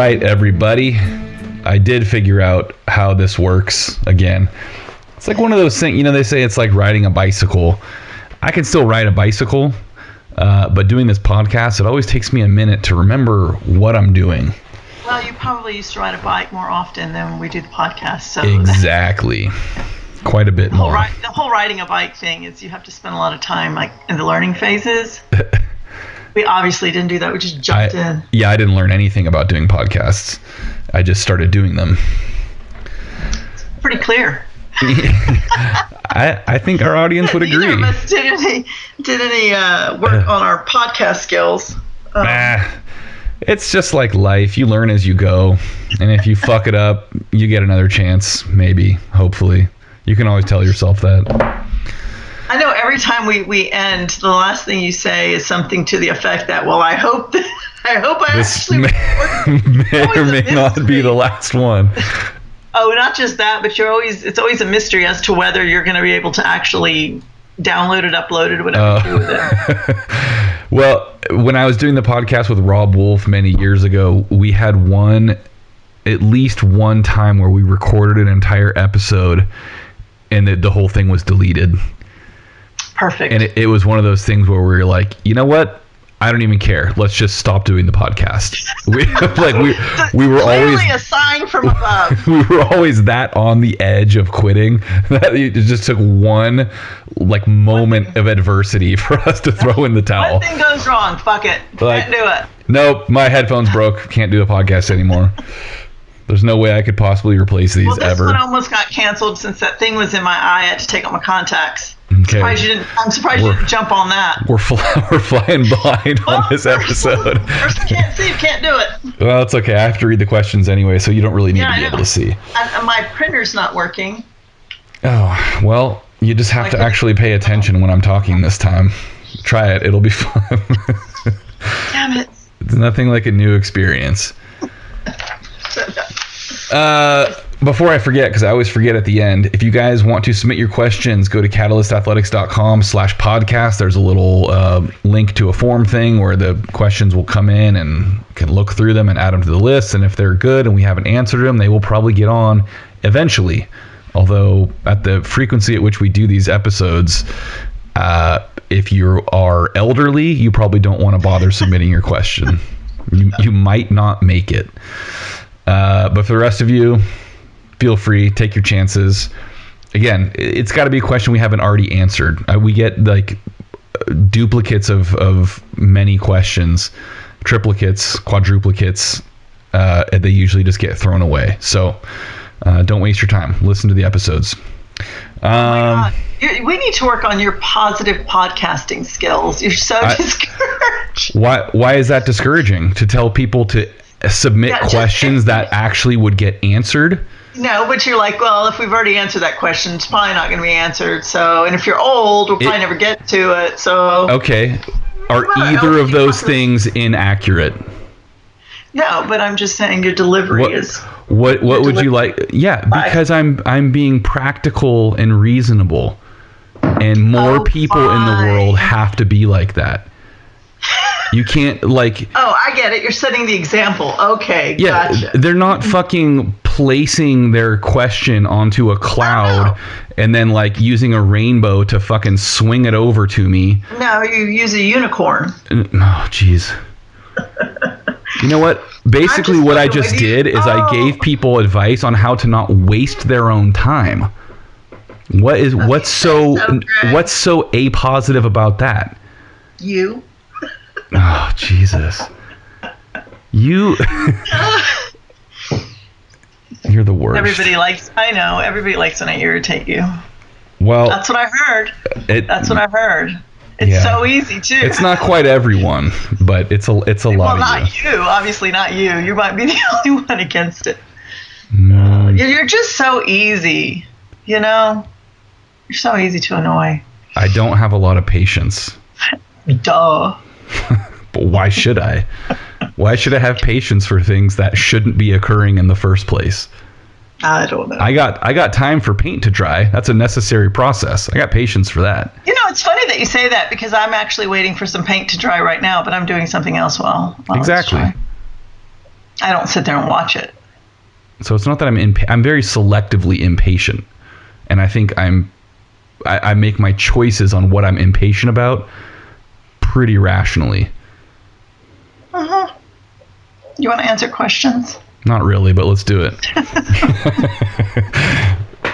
right, everybody. I did figure out how this works again. It's like one of those things, they say it's like riding a bicycle. I can still ride a bicycle, but doing this podcast, it always takes me a minute to remember what I'm doing. Well, you probably used to ride a bike more often than when we do the podcast. So Exactly. Quite a bit more. The whole riding a bike thing is you have to spend a lot of time like in the learning phases. We obviously didn't do that. We just jumped in. Yeah, I didn't learn anything about doing podcasts. I just started doing them. It's pretty clear. I think our audience would agree. Neither of us did any work on our podcast skills. It's just like life. You learn as you go. And if you fuck it up, you get another chance. Maybe. Hopefully. You can always tell yourself that. I know every time we end, the last thing you say is something to the effect that, well, I hope I this actually may or may not be the last one. Oh, not just that, but it's always a mystery as to whether you're going to be able to actually download it, upload it, whatever you do with it. Well, when I was doing the podcast with Rob Wolf many years ago, we had at least one time where we recorded an entire episode and the whole thing was deleted. Perfect. And it was one of those things where we were like, you know what? I don't even care. Let's just stop doing the podcast. We were always a sign from above. We were always that on the edge of quitting that it just took one moment of adversity for us to throw in the towel. One thing goes wrong. Fuck it. Can't do it. Nope. My headphones broke. Can't do a podcast anymore. There's no way I could possibly replace these ever. This one almost got canceled since that thing was in my eye. I had to take out my contacts. Okay. I'm surprised you didn't jump on that. We're flying blind on this episode. First you can't see, you can't do it. Well, it's okay. I have to read the questions anyway, so you don't really need to be able to see. My printer's not working. Oh, well, you just have to actually pay attention when I'm talking this time. Try it. It'll be fun. Damn it. It's nothing like a new experience. Before I forget, because I always forget at the end, if you guys want to submit your questions, go to catalystathletics.com/podcast. There's a little link to a form thing where the questions will come in and can look through them and add them to the list. And if they're good and we haven't answered them, they will probably get on eventually. Although at the frequency at which we do these episodes, if you are elderly, you probably don't want to bother submitting your question. You might not make it. But for the rest of you, feel free, take your chances. Again, it's got to be a question we haven't already answered. We get duplicates of many questions, triplicates, quadruplicates. They usually just get thrown away. So don't waste your time. Listen to the episodes. Oh my God. We need to work on your positive podcasting skills. You're so discouraged. Why is that discouraging? To tell people to submit questions that actually would get answered? No, but you're like, well, if we've already answered that question, it's probably not going to be answered. So, and if you're old, we'll probably never get to it. So, okay, are either of those things inaccurate? No, but I'm just saying your delivery is. What would you like? Yeah, because I'm being practical and reasonable, and more people in the world have to be like that. You can't Oh, I get it. You're setting the example. Okay, yeah, gotcha. They're not fucking placing their question onto a cloud and then using a rainbow to fucking swing it over to me. No, you use a unicorn. Oh, jeez. You know what? Basically, what I just did is I gave people advice on how to not waste their own time. What's so a positive about that? You. Oh, Jesus. You're the worst. Everybody likes when I irritate you. Well, that's what I heard. That's what I've heard. It's so easy too. It's not quite everyone, but it's a lot of you. Well, not you. Obviously not you. You might be the only one against it. No. You're just so easy. You're so easy to annoy. I don't have a lot of patience. Duh. But why should I? Why should I have patience for things that shouldn't be occurring in the first place? I don't know. I got time for paint to dry. That's a necessary process. I got patience for that. It's funny that you say that because I'm actually waiting for some paint to dry right now, but I'm doing something else while exactly. I don't sit there and watch it. So it's not that I'm very selectively impatient, and I think I make my choices on what I'm impatient about pretty rationally. Uh-huh. You want to answer questions? Not really, but let's do it.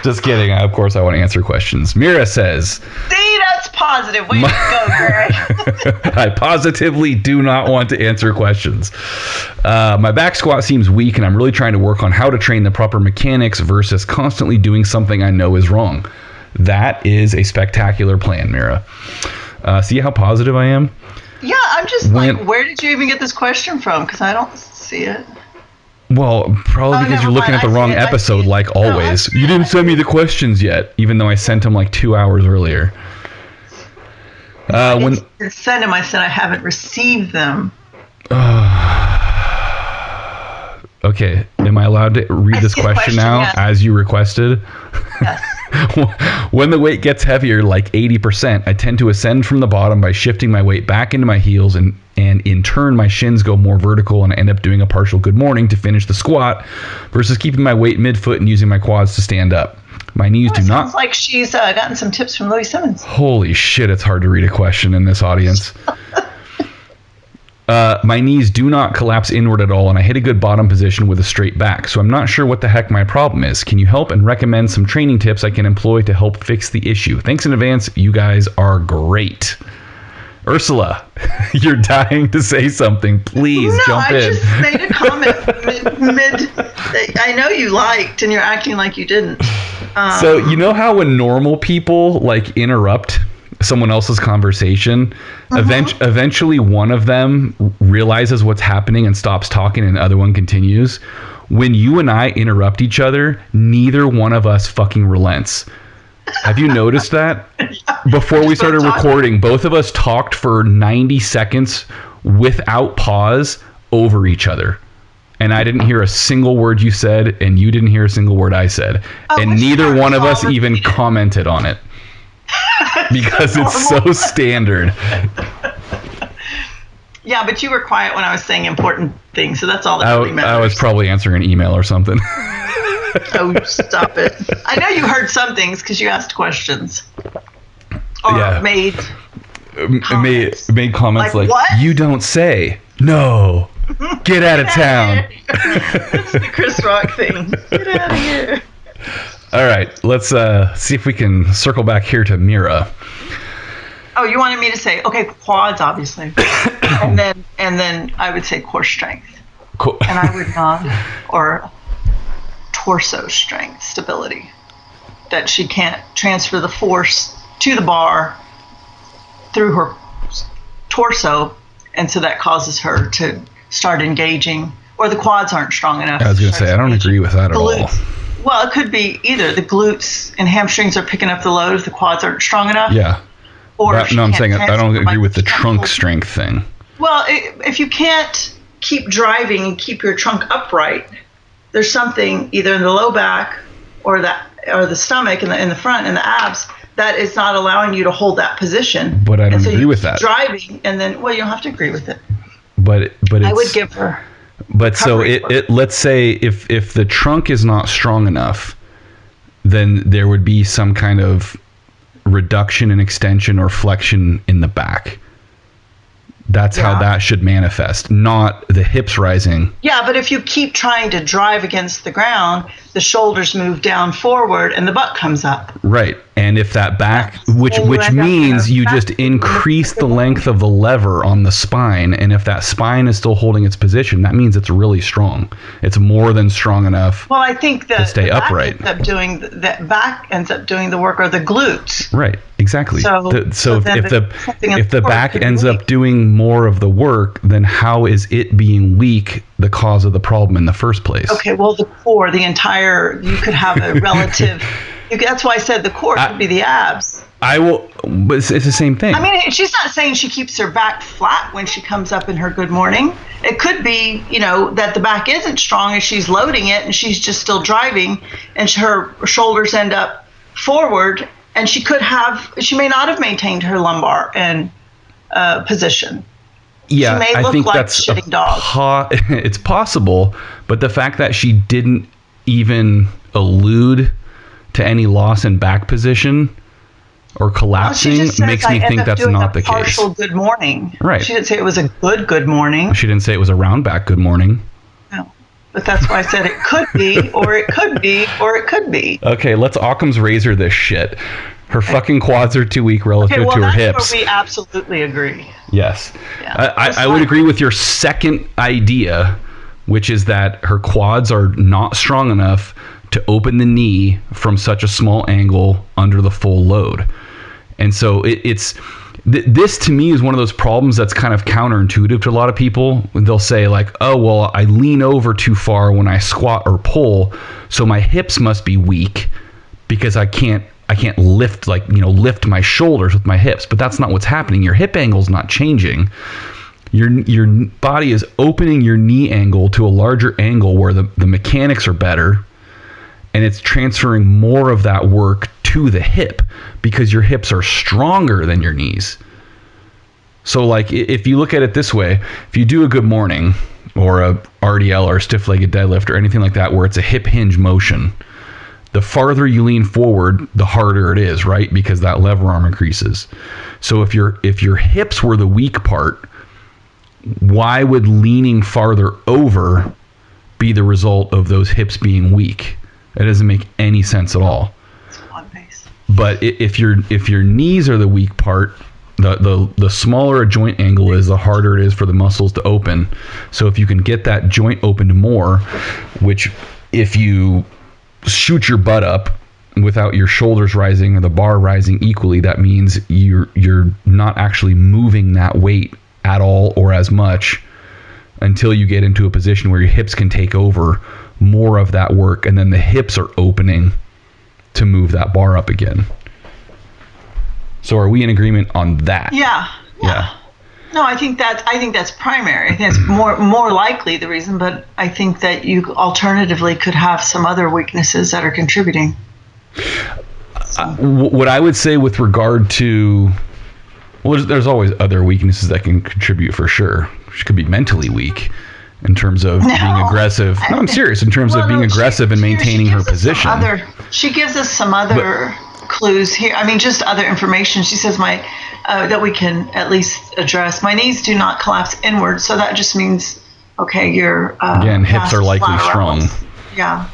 Just kidding. Of course, I want to answer questions. Mira says, "See, that's positive. Way to go, Greg." I positively do not want to answer questions. My back squat seems weak, and I'm really trying to work on how to train the proper mechanics versus constantly doing something I know is wrong. That is a spectacular plan, Mira. See how positive I am? Yeah, I'm just where did you even get this question from? Because I don't see it. Well, probably because you're looking at the wrong episode, like always. You didn't send me the questions yet, even though I sent them like 2 hours earlier. When I sent them, I said I haven't received them. Okay, am I allowed to read this question now, yes, as you requested? Yes. When the weight gets heavier, like 80%, I tend to ascend from the bottom by shifting my weight back into my heels, and in turn, my shins go more vertical, and I end up doing a partial good morning to finish the squat versus keeping my weight mid-foot and using my quads to stand up. My knees do not... Sounds like she's gotten some tips from Louis Simmons. Holy shit, it's hard to read a question in this audience. My knees do not collapse inward at all, and I hit a good bottom position with a straight back, so I'm not sure what the heck my problem is. Can you help and recommend some training tips I can employ to help fix the issue? Thanks in advance. You guys are great. Ursula, you're dying to say something. Please jump in. No, I just made a comment mid that I know you liked, and you're acting like you didn't. So you know how when normal people like interrupt someone else's conversation, eventually one of them realizes what's happening and stops talking, and the other one continues. When you and I interrupt each other, neither one of us fucking relents. Have you noticed that? Yeah. Before we started recording, both of us talked for 90 seconds without pause over each other. And I didn't hear a single word you said, and you didn't hear a single word I said. And neither one of us even commented on it. Because it's so standard. Yeah, but you were quiet when I was saying important things, so that's all that really matters. I was probably answering an email or something. Oh, stop it. I know you heard some things because you asked questions. Or made comments like what? You don't say. No. Get out of town. That's the Chris Rock thing. Get out of here. All right, let's see if we can circle back here to Mira. Oh, you wanted me to say, okay, quads, obviously. and then I would say core strength. Cool. And I would not, or torso strength, stability. That she can't transfer the force to the bar through her torso, and so that causes her to start engaging, or the quads aren't strong enough. I was going to say, I don't agree with that at all. Well, it could be either the glutes and hamstrings are picking up the load if the quads aren't strong enough. Yeah. I'm saying I don't agree with the trunk strength thing. Well, if you can't keep driving and keep your trunk upright, there's something either in the low back or the stomach in the front and the abs that is not allowing you to hold that position. But I don't agree with that. Driving, and then you don't have to agree with it. But it's, I would give her. But so let's say if the trunk is not strong enough, then there would be some kind of reduction in extension or flexion in the back. That's how that should manifest, not the hips rising. Yeah, but if you keep trying to drive against the ground, the shoulders move down forward and the butt comes up. Right. And if that back, which means you just increase the length of the lever on the spine, and if that spine is still holding its position, that means it's really strong. It's more than strong enough. Well, I think that to stay upright. That back ends up doing the work, or the glutes. Right. Exactly. So if the back ends up doing more of the work, then how is it being weak the cause of the problem in the first place? Okay, well, the core, you could have a relative. That's why I said the core could be the abs. But it's the same thing. I mean, she's not saying she keeps her back flat when she comes up in her good morning. It could be, that the back isn't strong and she's loading it and she's just still driving, and her shoulders end up forward, and she may not have maintained her lumbar and position. Yeah, she may I look think like that's a shitting dog. it's possible, but the fact that she didn't even allude to any loss in back position or collapsing makes me think that's not the case. Partial good morning. Right. She didn't say it was a good morning. She didn't say it was a round back good morning. No. But that's why I said it could be, or it could be, or it could be. Okay, let's Occam's razor this shit. Her fucking quads are too weak relative to her hips. That's where we absolutely agree. Yes. Yeah, I would agree with your second idea, which is that her quads are not strong enough to open the knee from such a small angle under the full load. And so this to me is one of those problems that's kind of counterintuitive to a lot of people. They'll say like, oh, well, I lean over too far when I squat or pull, so my hips must be weak because I can't lift lift my shoulders with my hips. But that's not what's happening. Your hip angle's not changing. Your body is opening your knee angle to a larger angle where the mechanics are better, and it's transferring more of that work to the hip because your hips are stronger than your knees. So like if you look at it this way, if you do a good morning or a RDL or a stiff-legged deadlift or anything like that where it's a hip hinge motion, the farther you lean forward, the harder it is, right? Because that lever arm increases. So if your hips were the weak part, why would leaning farther over be the result of those hips being weak? It doesn't make any sense at all. It's odd base. But if your knees are the weak part, the smaller a joint angle is, the harder it is for the muscles to open. So if you can get that joint opened more, which if you shoot your butt up without your shoulders rising or the bar rising equally, that means you're not actually moving that weight at all or as much until you get into a position where your hips can take over more of that work, and then the hips are opening to move that bar up again. So are we in agreement on that? Yeah. No, I think that's primary. I think that's more likely the reason, but I think that you alternatively could have some other weaknesses that are contributing. What I would say with regard to, well, there's always other weaknesses that can contribute for sure. She could be mentally weak in terms of being aggressive. No, I'm serious. In terms of being aggressive and maintaining her position. She gives us some other clues here. I mean, just other information. She says that we can at least address. My knees do not collapse inward, so that just means, okay, your again, hips are likely strong. Yeah.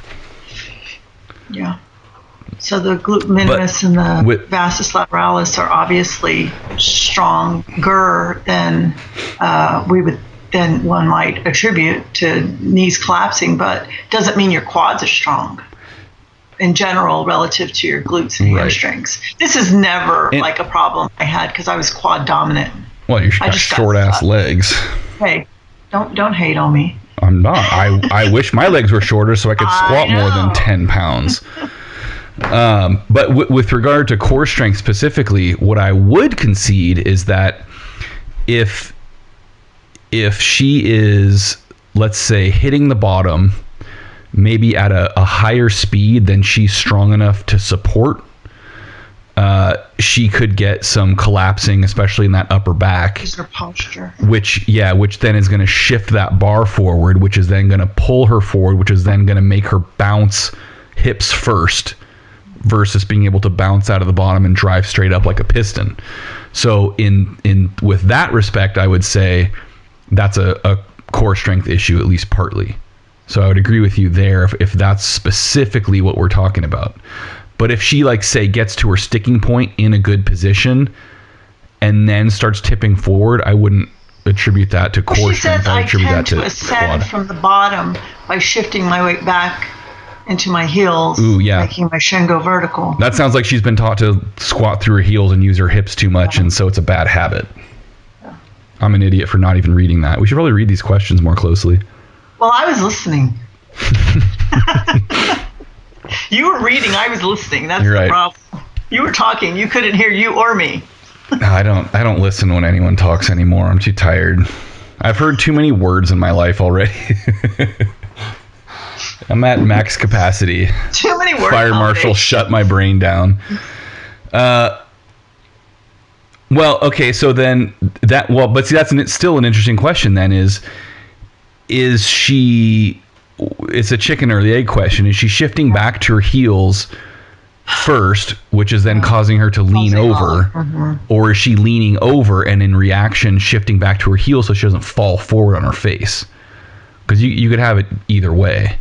So the glute minimus and the vastus lateralis are obviously stronger than than one might attribute to knees collapsing, but doesn't mean your quads are strong in general relative to your glutes and hamstrings. This is never like a problem I had because I was quad dominant. Well, you got short ass legs. Hey, don't hate on me. I'm not. I wish my legs were shorter so I could squat more than 10 pounds. But with regard to core strength specifically, what I would concede is that if she is, let's say, hitting the bottom maybe at a higher speed than she's strong enough to support, she could get some collapsing, especially in that upper back. Is her posture. Which then is going to shift that bar forward, which is then going to pull her forward, which is then going to make her bounce hips first versus being able to bounce out of the bottom and drive straight up like a piston. So in with that respect, I would say that's a core strength issue, at least partly. So I would agree with you there if that's specifically what we're talking about. But if she, like, say, gets to her sticking point in a good position and then starts tipping forward, I wouldn't attribute that to core strength. I attribute that to ascend quad. from the bottom by shifting my weight back into my heels, making my shin go vertical. That sounds like she's been taught to squat through her heels and use her hips too much, and so it's a bad habit. Yeah. I'm an idiot for not even reading that. We should probably read these questions more closely. Well, I was listening. You were reading, I was listening. That's the problem. You were talking, you couldn't hear you or me. I don't listen when anyone talks anymore. I'm too tired. I've heard too many words in my life already. I'm at max capacity. Too many words. Fire marshal shut my brain down. Well, okay, so then but see, that's still an interesting question then is she, it's a chicken or the egg question. Is she shifting back to her heels first, which is then causing her to lean over, or is she leaning over and in reaction shifting back to her heels so she doesn't fall forward on her face? Because you could have it either way.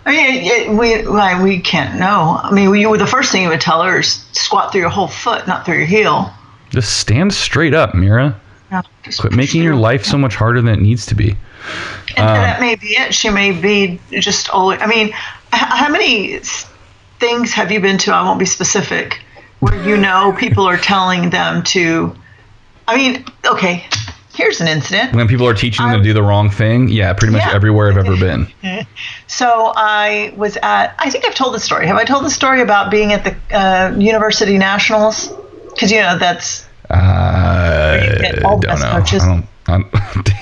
I mean, we can't know. I mean, the first thing you would tell her is squat through your whole foot, not through your heel. Just stand straight up, Mira. Yeah, quit making your life so much harder than it needs to be. And that may be it. She may be just always. I mean, how many things have you been to? I won't be specific. Where people are telling them to. I mean, okay. Here's an incident. When people are teaching them to do the wrong thing, pretty much everywhere I've ever been. So I was I think I've told the story. Have I told the story about being at the University Nationals? Because that's where you get all the best coaches.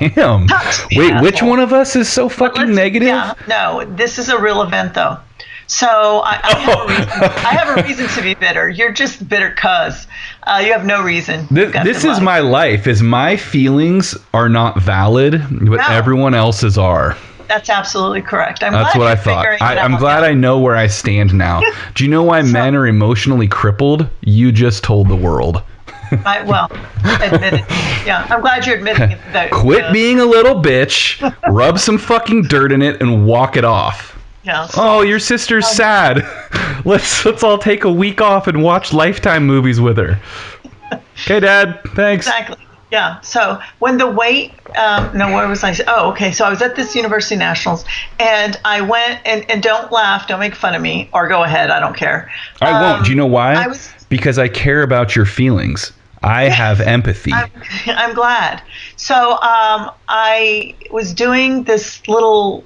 Damn. Wait, which one of us is so fucking negative? Yeah, no, this is a real event though. So I have a reason to be bitter. You're just bitter cuz you have no reason. This is my life. Is my feelings are not valid, but everyone else's are. That's absolutely correct. That's what I thought. I'm glad I know where I stand now. Do you know why men are emotionally crippled? You just told the world. Admit it. Yeah, I'm glad you're admitting that. Quit being a little bitch, rub some fucking dirt in it, and walk it off. Yeah. Oh, your sister's sad. Let's all take a week off and watch Lifetime movies with her. Okay, Dad. Thanks. Exactly. Yeah. So when the weight, where was I? Oh, okay. So I was at this University Nationals, and I went and don't laugh, don't make fun of me, or go ahead. I don't care. I won't. Do you know why? Because I care about your feelings. I have empathy. I'm glad. So I was doing this little.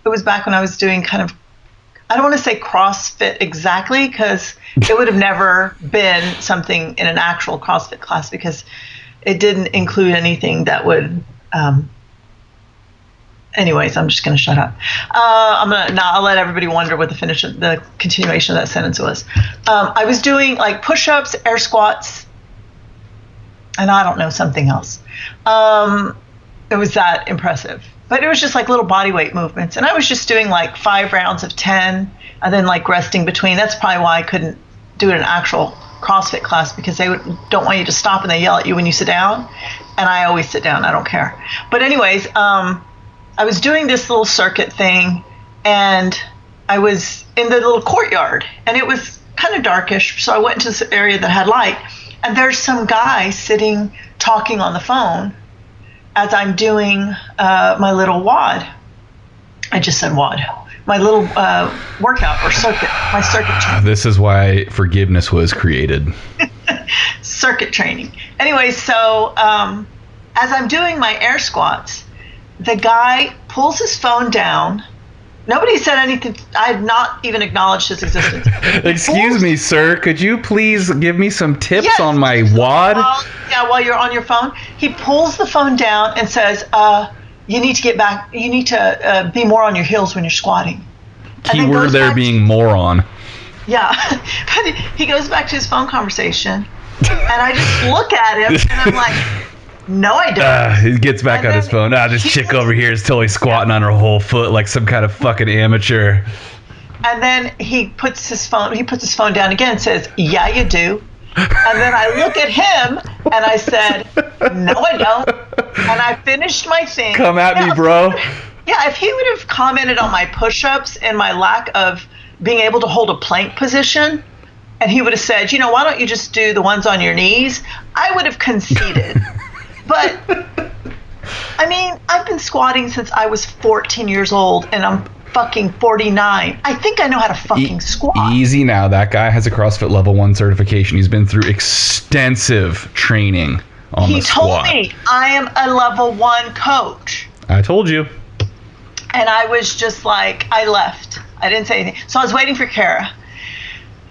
It was back when I was doing kind of, I don't want to say CrossFit exactly, because it would have never been something in an actual CrossFit class, because it didn't include anything that would. Anyways, I'm just going to shut up. I'll let everybody wonder what the continuation of that sentence was. I was doing like push-ups, air squats, and I don't know, something else. It was that impressive. But it was just like little body weight movements. And I was just doing like 5 rounds of 10 and then like resting between. That's probably why I couldn't do it in an actual CrossFit class, because they don't want you to stop and they yell at you when you sit down. And I always sit down. I don't care. But anyways, I was doing this little circuit thing, and I was in the little courtyard, and it was kind of darkish. So I went into this area that had light, and there's some guy sitting talking on the phone as I'm doing my little WOD. I just said WOD. My little workout or circuit, my circuit training. This is why forgiveness was created. Circuit training. Anyway, so as I'm doing my air squats, the guy pulls his phone down. Nobody said anything. I had not even acknowledged his existence. Excuse me, sir. Could you please give me some tips on my WOD? While you're on your phone. He pulls the phone down and says, you need to get back. You need to be more on your heels when you're squatting. Keyword there being moron. Yeah. But he goes back to his phone conversation. And I just look at him and I'm like, no, I don't. He gets back on his phone. This chick over here is totally squatting on her whole foot like some kind of fucking amateur. And then he puts his phone down again and says, yeah, you do. And then I look at him and I said, no, I don't. And I finished my thing. Come at me, bro. Yeah, if he would have commented on my push-ups and my lack of being able to hold a plank position, and he would have said, why don't you just do the ones on your knees? I would have conceded. But, I mean, I've been squatting since I was 14 years old, and I'm fucking 49. I think I know how to fucking squat. Easy now. That guy has a CrossFit Level 1 certification. He's been through extensive training on the squat. He told me I am a Level 1 coach. I told you. And I was just like, I left. I didn't say anything. So I was waiting for Kara.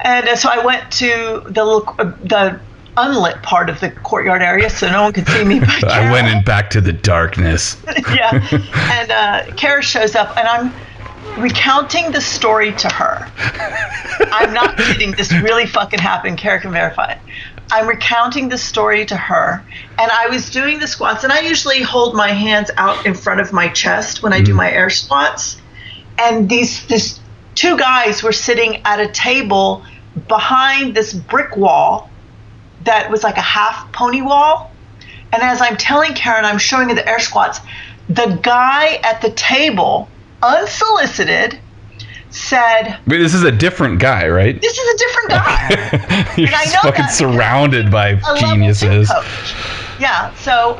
And so I went to the unlit part of the courtyard area so no one could see me. I went back to the darkness. Yeah. And Kara shows up, and recounting the story to her. I'm not kidding. This really fucking happened. Kara can verify it. I'm recounting the story to her, and I was doing the squats, and I usually hold my hands out in front of my chest when I do my air squats. And these two guys were sitting at a table behind this brick wall that was like a half pony wall. And as I'm telling Karen, I'm showing her the air squats, the guy at the table, unsolicited, said, wait, this is a different guy, right? This is a different guy. You're just fucking surrounded by geniuses. Yeah, so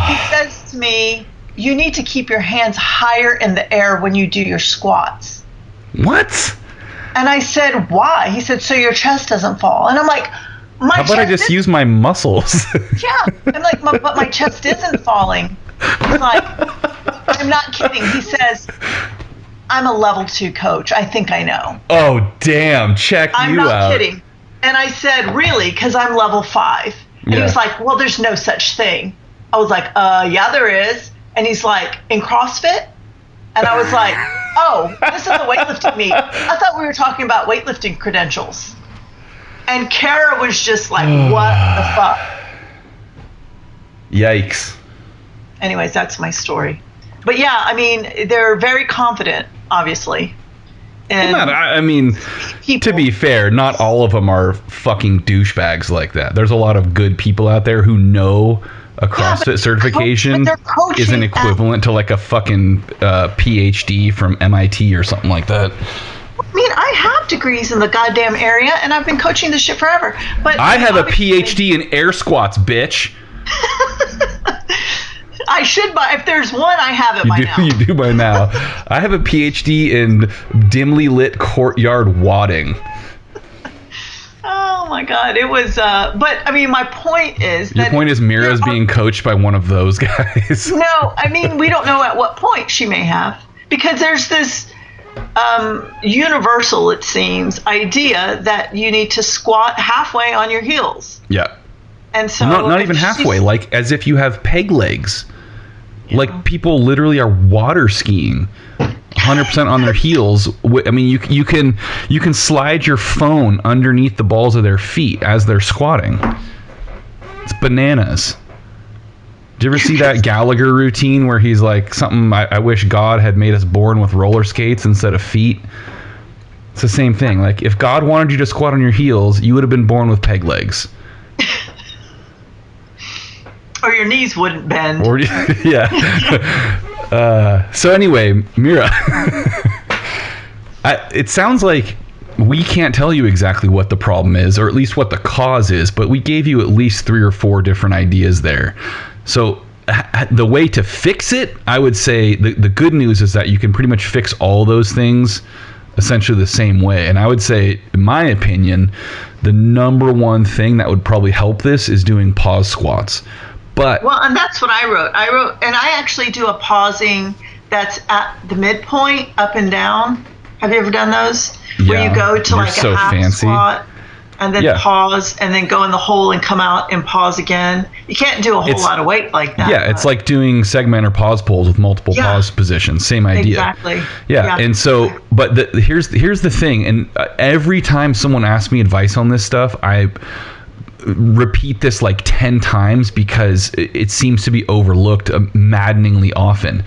he says to me, you need to keep your hands higher in the air when you do your squats. What? And I said, why? He said, so your chest doesn't fall. And I'm like, how about I just use my muscles? Yeah. I'm like, but my chest isn't falling. He's like, I'm not kidding. He says, I'm a level 2 coach. I think I know. Oh, damn. Check you out. I'm not kidding. And I said, really? Because I'm level 5. And he was like, well, there's no such thing. I was like, yeah, there is. And he's like, in CrossFit? And I was like, oh, this is a weightlifting meet. I thought we were talking about weightlifting credentials. And Kara was just like, what the fuck? Yikes. Anyways, that's my story. But yeah, I mean, they're very confident, obviously. And I mean, to be fair, not all of them are fucking douchebags like that. There's a lot of good people out there who know a CrossFit certification isn't equivalent to like a fucking PhD from MIT or something like that. I mean, I have degrees in the goddamn area, and I've been coaching this shit forever. But I have a PhD in air squats, bitch. I should if there's one, I have it by now. You do by now. I have a PhD in dimly lit courtyard wadding. Oh my God, it was. But I mean, my point is. Your point is Mira's being coached by one of those guys. No, I mean, we don't know at what point she may have, because there's this universal, it seems, idea that you need to squat halfway on your heels. Yeah. And so not even halfway, like as if you have peg legs. Yeah. Like people literally are water skiing 100% on their heels. I mean, you can slide your phone underneath the balls of their feet as they're squatting. It's bananas. Did you ever see that Gallagher routine where he's like, something, I wish God had made us born with roller skates instead of feet? It's the same thing. Like, if God wanted you to squat on your heels, you would have been born with peg legs. Or your knees wouldn't bend. Or, yeah. So anyway, Mira, it sounds like we can't tell you exactly what the problem is, or at least what the cause is, but we gave you at least 3 or 4 different ideas there. So the way to fix it, I would say the good news is that you can pretty much fix all those things essentially the same way. And I would say, in my opinion, the number one thing that would probably help this is doing pause squats. Well, and that's what I wrote. And I actually do a pausing that's at the midpoint, up and down. Have you ever done those? Yeah, where you go to like a half squat and then pause and then go in the hole and come out and pause again. You can't do a whole lot of weight like that. Yeah, it's like doing segment or pause pulls with multiple pause positions. Same idea. Exactly. Yeah. And so, but here's the thing. And every time someone asks me advice on this stuff, I repeat this like 10 times because it seems to be overlooked maddeningly often.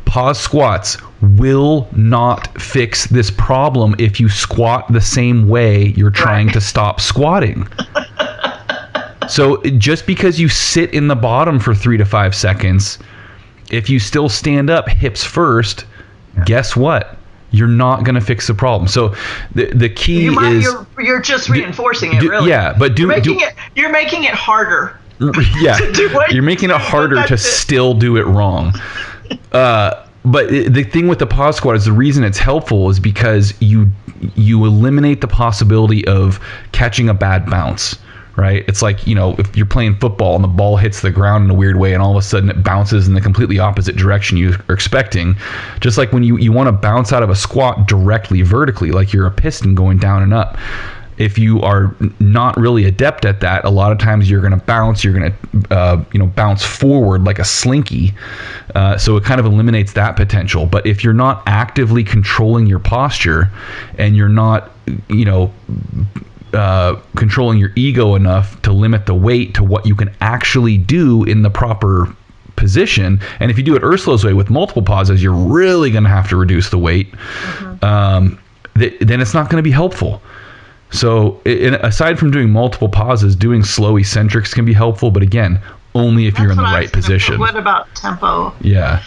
Pause squats will not fix this problem if you squat the same way you're trying to stop squatting. So just because you sit in the bottom for 3 to 5 seconds, if you still stand up hips first, guess what? You're not going to fix the problem. So the key is you're just reinforcing it, really. Yeah, but you're making it harder. Yeah, you're making it harder to still do it wrong. But the thing with the pause squat is the reason it's helpful is because you eliminate the possibility of catching a bad bounce. Right? It's like, if you're playing football and the ball hits the ground in a weird way and all of a sudden it bounces in the completely opposite direction you are expecting. Just like when you want to bounce out of a squat directly vertically, like you're a piston going down and up. If you are not really adept at that, a lot of times you're going to bounce. You're going to bounce forward like a slinky. So it kind of eliminates that potential. But if you're not actively controlling your posture, and you're not controlling your ego enough to limit the weight to what you can actually do in the proper position, and if you do it Ursula's way with multiple pauses, you're really going to have to reduce the weight. Then it's not going to be helpful. So aside from doing multiple pauses, doing slow eccentrics can be helpful, but again, only if you're in the right position. What about tempo? Yeah.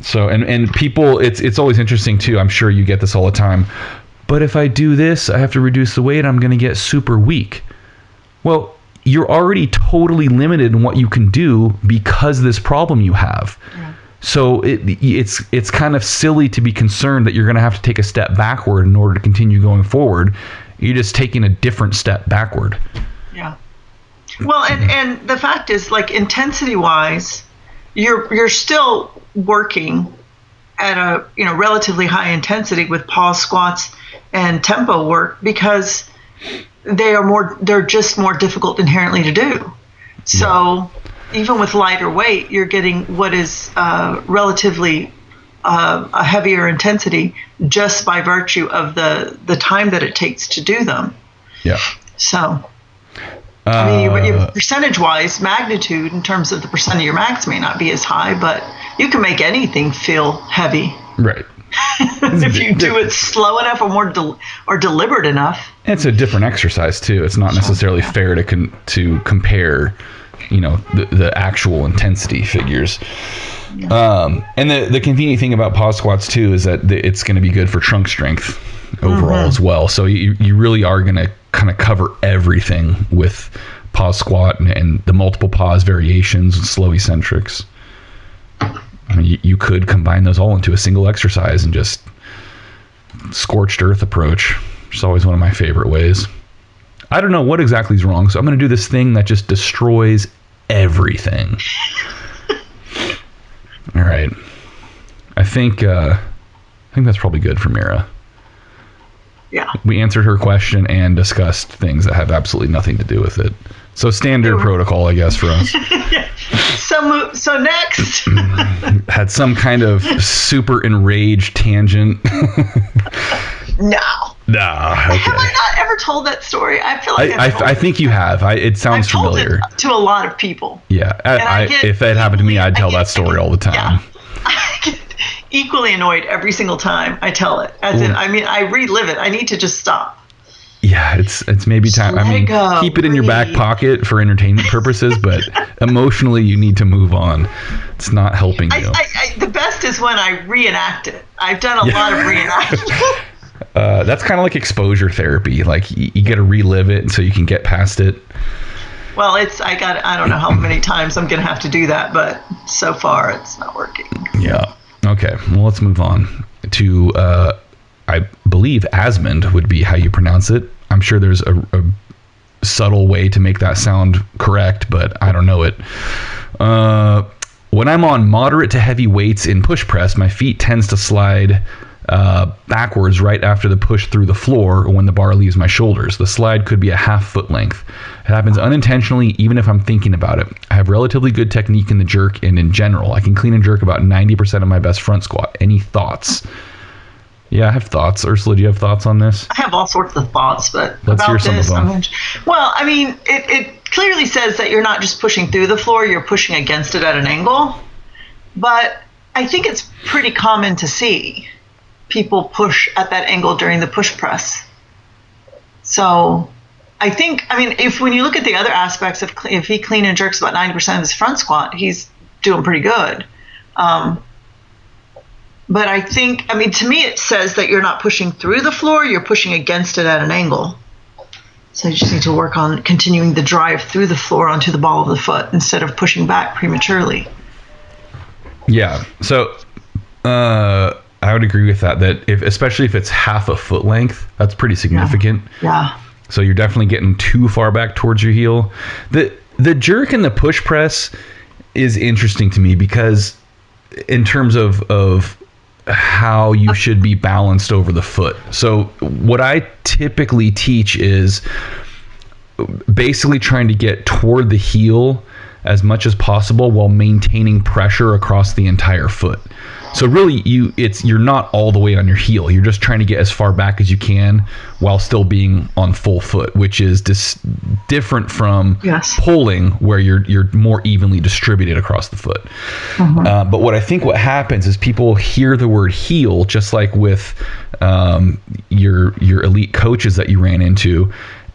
So and people, it's always interesting too. I'm sure you get this all the time. But if I do this, I have to reduce the weight. I'm going to get super weak. Well, you're already totally limited in what you can do because of this problem you have. Yeah. So it's kind of silly to be concerned that you're going to have to take a step backward in order to continue going forward. You're just taking a different step backward. Yeah. Well, and the fact is, like, intensity-wise, you're still working at a relatively high intensity with pause squats and tempo work because they're just more difficult inherently to do. So even with lighter weight, you're getting what is relatively a heavier intensity just by virtue of the time that it takes to do them. Yeah. So, I mean, your percentage-wise, magnitude in terms of the percent of your max may not be as high, but you can make anything feel heavy. Right. If you do it slow enough or deliberate enough. It's a different exercise too. It's not necessarily fair to compare, the actual intensity figures. Yeah. And the convenient thing about pause squats too is that it's going to be good for trunk strength overall as well. So you really are going to kind of cover everything with pause squat and the multiple pause variations and slow eccentrics. I mean, you could combine those all into a single exercise and just scorched earth approach, which is always one of my favorite ways. I don't know what exactly is wrong, so I'm going to do this thing that just destroys everything. All right. I think that's probably good for Mira. Yeah. We answered her question and discussed things that have absolutely nothing to do with it. So standard protocol, I guess, for us. Yeah. So next. Had some kind of super enraged tangent. No. Nah, okay. Have I not ever told that story? I feel like I think you have. It sounds familiar. It to a lot of people. Yeah. If that happened to me, I'd tell that story all the time. Yeah. I get equally annoyed every single time I tell it. I relive it. I need to just stop. Yeah, it's maybe time. Keep it in your back pocket for entertainment purposes, but emotionally you need to move on. It's not helping you. The best is when I reenact it. I've done a lot of reenacting. That's kind of like exposure therapy. Like you got to relive it so you can get past it. Well, I don't know how many times I'm going to have to do that, but so far it's not working. Yeah. Okay. Well, let's move on to, I believe Asmund would be how you pronounce it. I'm sure there's a subtle way to make that sound correct, but I don't know it. When I'm on moderate to heavy weights in push press, my feet tends to slide backwards right after the push through the floor or when the bar leaves my shoulders. The slide could be a half foot length. It happens unintentionally even if I'm thinking about it. I have relatively good technique in the jerk and in general. I can clean and jerk about 90% of my best front squat. Any thoughts? Yeah, I have thoughts. Ursula, do you have thoughts on this? I have all sorts of thoughts, but let's hear some of them. Well, I mean, it clearly says that you're not just pushing through the floor, you're pushing against it at an angle. But I think it's pretty common to see people push at that angle during the push press. So when you look at the other aspects of if he clean and jerks about 90% of his front squat, he's doing pretty good. But to me, it says that you're not pushing through the floor, you're pushing against it at an angle. So you just need to work on continuing the drive through the floor onto the ball of the foot instead of pushing back prematurely. Yeah. So I would agree with that especially if it's half a foot length, that's pretty significant. Yeah. So you're definitely getting too far back towards your heel. The jerk and the push press is interesting to me because in terms of how you should be balanced over the foot. So what I typically teach is basically trying to get toward the heel as much as possible while maintaining pressure across the entire foot. So really you're not all the way on your heel. You're just trying to get as far back as you can while still being on full foot, which is different from pulling, where you're more evenly distributed across the foot. But what happens is people hear the word heel, just like with your elite coaches that you ran into,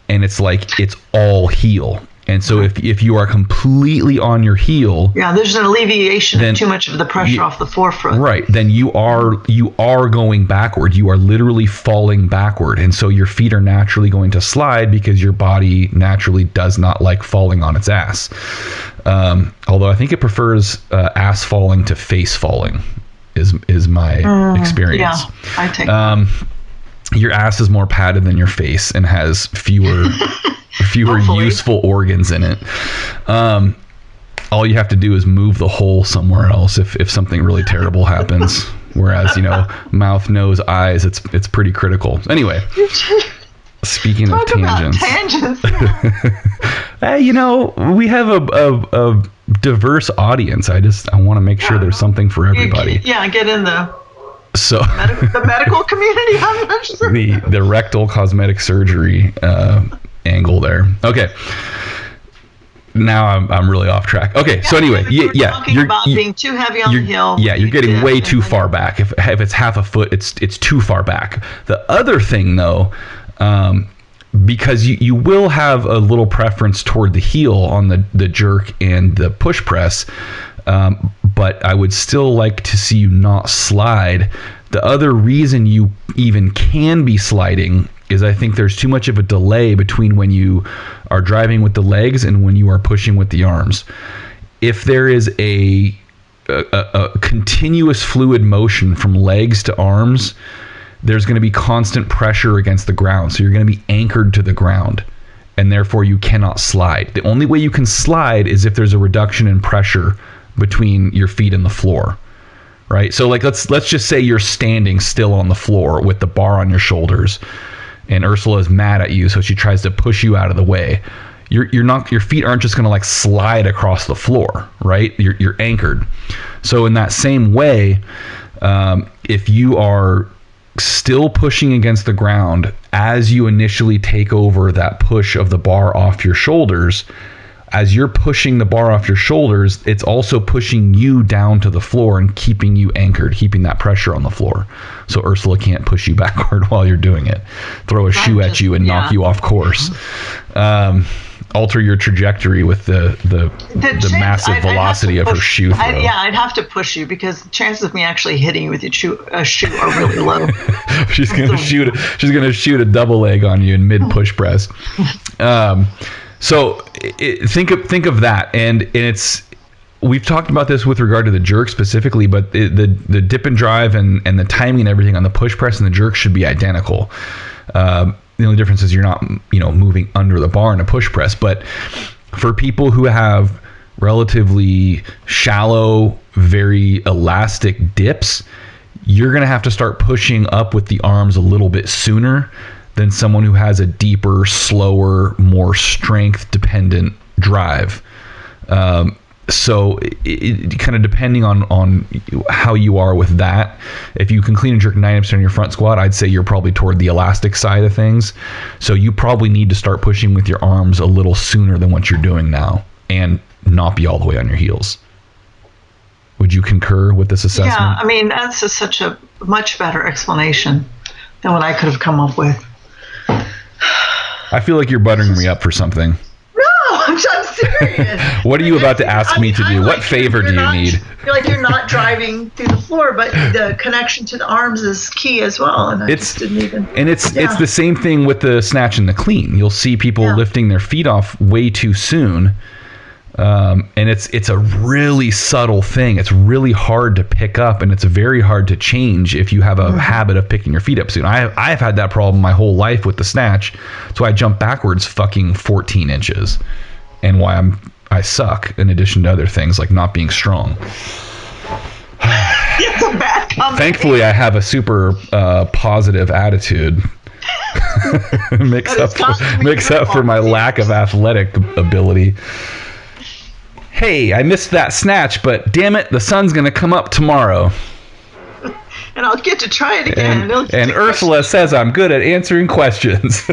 and it's like it's all heel. And so if you are completely on your heel, there's an alleviation of too much of the pressure off the forefront. Right. Then you are going backward. You are literally falling backward. And so your feet are naturally going to slide because your body naturally does not like falling on its ass. Although I think it prefers ass falling to face falling is my experience. Yeah, I take that. Your ass is more padded than your face and has fewer useful organs in it. All you have to do is move the hole somewhere else if something really terrible happens. Whereas, mouth, nose, eyes, it's pretty critical. Anyway, speaking of tangents. We have a diverse audience. I want to make sure there's something for everybody. Get in the medical community. I'm not sure. The rectal cosmetic surgery angle there. Okay. Now I'm really off track. Okay, so anyway, you're about being too heavy on the heel. Yeah, you're getting way too far back. If it's half a foot, it's too far back. The other thing, though, because you will have a little preference toward the heel on the jerk and the push press, but I would still like to see you not slide. The other reason you even can be sliding is I think there's too much of a delay between when you are driving with the legs and when you are pushing with the arms. If there is a continuous fluid motion from legs to arms, there's going to be constant pressure against the ground. So you're going to be anchored to the ground, and therefore you cannot slide. The only way you can slide is if there's a reduction in pressure between your feet and the floor. Right? So like let's just say you're standing still on the floor with the bar on your shoulders, and Ursula is mad at you, so she tries to push you out of the way. Your feet aren't just going to like slide across the floor, right? You're anchored. So in that same way, if you are still pushing against the ground as you initially take over that push of the bar off your shoulders, as you're pushing the bar off your shoulders, it's also pushing you down to the floor and keeping you anchored, keeping that pressure on the floor. So Ursula can't push you backward while you're doing it. Throw a shoe at you and knock you off course. Alter your trajectory with the massive velocity of her shoe throw. I'd have to push you because the chances of me actually hitting you with a shoe are really low. She's gonna shoot a double leg on you in mid push press. So think of that, and it's, we've talked about this with regard to the jerk specifically, but the dip and drive and the timing and everything on the push press and the jerk should be identical. The only difference is you're not moving under the bar in a push press. But for people who have relatively shallow, very elastic dips, you're going to have to start pushing up with the arms a little bit sooner than someone who has a deeper, slower, more strength-dependent drive. So it kind of depending on how you are with that. If you can clean and jerk 90% of your front squat, I'd say you're probably toward the elastic side of things. So you probably need to start pushing with your arms a little sooner than what you're doing now and not be all the way on your heels. Would you concur with this assessment? Yeah, I mean, that's just such a much better explanation than what I could have come up with. I feel like you're buttering me up for something. No, I'm serious. What are you about to ask me to do? What favor do you need? I feel like you're not driving through the floor, but the connection to the arms is key as well. And it's the same thing with the snatch and the clean. You'll see people lifting their feet off way too soon. And it's a really subtle thing. It's really hard to pick up, and it's very hard to change if you have a habit of picking your feet up soon. I've had that problem my whole life with the snatch. That's why I jump backwards fucking 14 inches, and why I suck, in addition to other things like not being strong. It's a bad Thankfully, I have a super positive attitude. makes up for my lack of athletic ability. Hey, I missed that snatch, but damn it, the sun's going to come up tomorrow. And I'll get to try it again. And Ursula says I'm good at answering questions.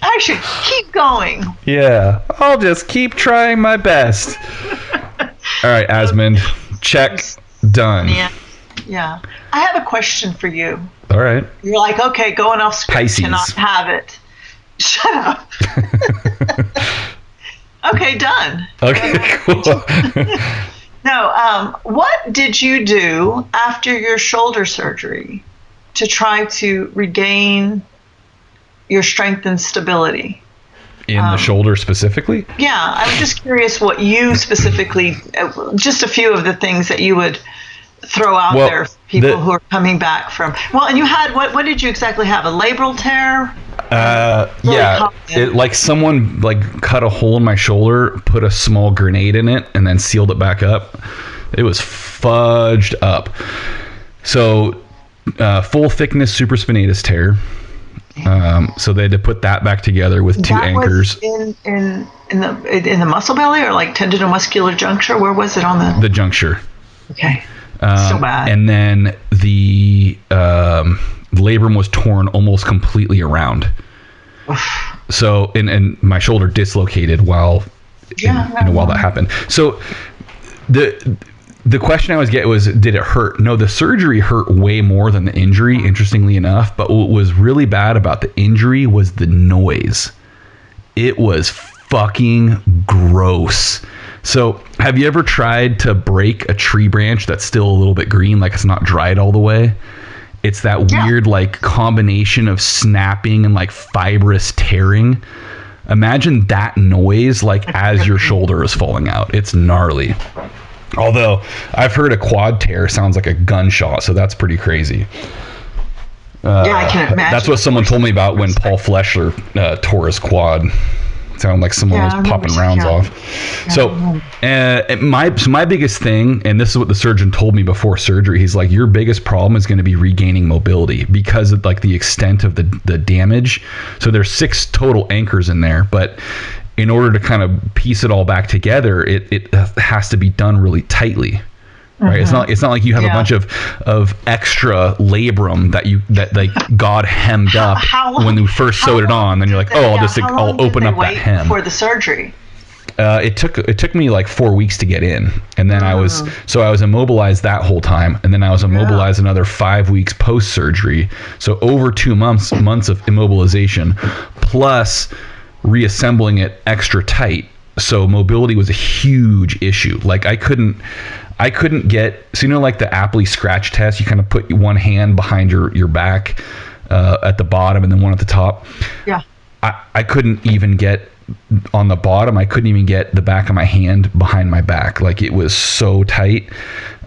I should keep going. Yeah, I'll just keep trying my best. All right, Asmund, check, done. Yeah. I have a question for you. All right. You're like, okay, going off script, Pisces. cannot have it. Shut up. Okay, done. Okay, cool. No, what did you do after your shoulder surgery to try to regain your strength and stability? In the shoulder specifically? Yeah, I'm just curious what you specifically, just a few of the things that you would throw out there for people who are coming back from. Well, and you had, what did you exactly have? A labral tear? Yeah, it, like someone like cut a hole in my shoulder, put a small grenade in it, and then sealed it back up. It was fudged up. So full thickness supraspinatus tear. So they had to put that back together with two anchors. Was in the muscle belly or like tendinomuscular juncture? Where was it on the juncture? Okay. So bad. And then the labrum was torn almost completely around. So and my shoulder dislocated while that happened. So the question I always get was, did it hurt? No, the surgery hurt way more than the injury, interestingly enough. But what was really bad about the injury was the noise. It was fucking gross. So have you ever tried to break a tree branch that's still a little bit green, like it's not dried all the way? It's that weird like combination of snapping and like fibrous tearing. Imagine that noise like as your shoulder is falling out. It's gnarly. Although I've heard a quad tear sounds like a gunshot, so that's pretty crazy. I can imagine. That's what someone told me about when Paul Fleshler tore his quad. It sounded like someone was popping rounds off. So my biggest thing, and this is what the surgeon told me before surgery, he's like, your biggest problem is going to be regaining mobility because of like the extent of the damage. So there's 6 total anchors in there, but in order to kind of piece it all back together, it has to be done really tightly, right? Mm-hmm. It's not like you have a bunch of extra labrum that like God hemmed up when you first sewed it on. Then you're like, I'll open up that hem. For the surgery, it took me like 4 weeks to get in, and then I was immobilized that whole time, and then I was immobilized another 5 weeks post surgery. So over 2 months of immobilization, plus reassembling it extra tight. So mobility was a huge issue. Like I couldn't get, so like the Apley scratch test, you kind of put one hand behind your back at the bottom and then one at the top. Yeah. I couldn't even get on the bottom. I couldn't even get the back of my hand behind my back. Like it was so tight.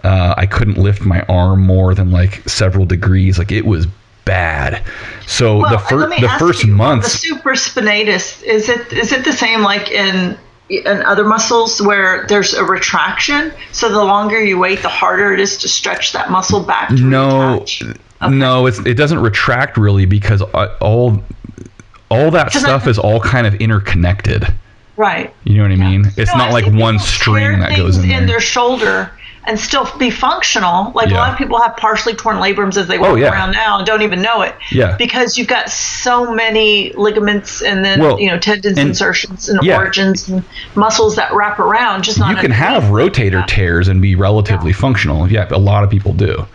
I couldn't lift my arm more than like several degrees. Like it was bad. So the first months, the supraspinatus, is it the same like in other muscles where there's a retraction? So the longer you wait, the harder it is to stretch that muscle back to attach? Okay. No, it doesn't retract really because all that stuff is all kind of interconnected. Right. You know what I mean? It's not like one string that goes in there. In their shoulder and still be functional. Like a lot of people have partially torn labrums as they walk around now and don't even know it. Yeah. Because you've got so many ligaments and then tendons, insertions and origins and muscles that wrap around. Just not. You can have rotator tears and be relatively functional. Yeah, a lot of people do.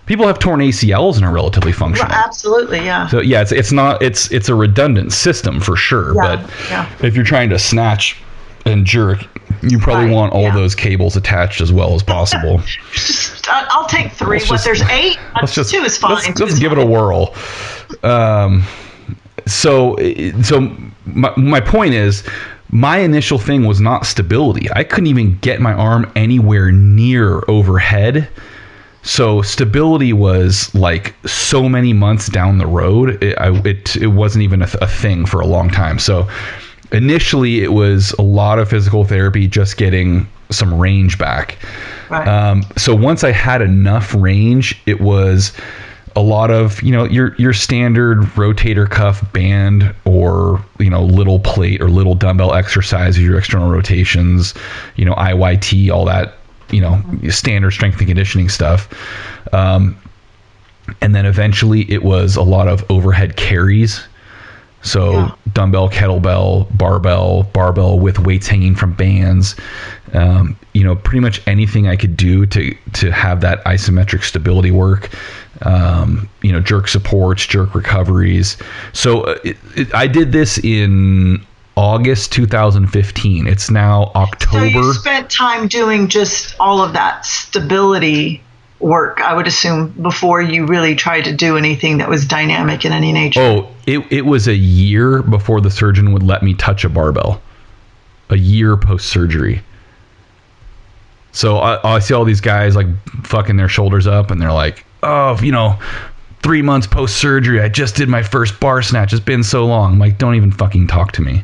People have torn ACLs and are relatively functional. Well, absolutely, yeah. So it's a redundant system for sure. But if you're trying to snatch and jerk, you probably want all those cables attached as well as possible. I'll take 3. There's 8. 2 is fine. Let's give it a whirl. So my point is, my initial thing was not stability. I couldn't even get my arm anywhere near overhead. So stability was like so many months down the road. It wasn't even a thing for a long time. So initially it was a lot of physical therapy, just getting some range back. Right. So once I had enough range, it was a lot of, your standard rotator cuff band, or, little plate or little dumbbell exercises, your external rotations, IYT, all that, standard strength and conditioning stuff. And then eventually it was a lot of overhead carries. So dumbbell, kettlebell, barbell with weights hanging from bands, pretty much anything I could do to have that isometric stability work, jerk supports, jerk recoveries. So I did this in August 2015. It's now October. So you spent time doing just all of that stability work, I would assume, before you really tried to do anything that was dynamic in any nature. Oh, it was a year before the surgeon would let me touch a barbell. A year post-surgery. So I see all these guys like fucking their shoulders up, and they're like, 3 months post-surgery, I just did my first bar snatch. It's been so long. I'm like, don't even fucking talk to me.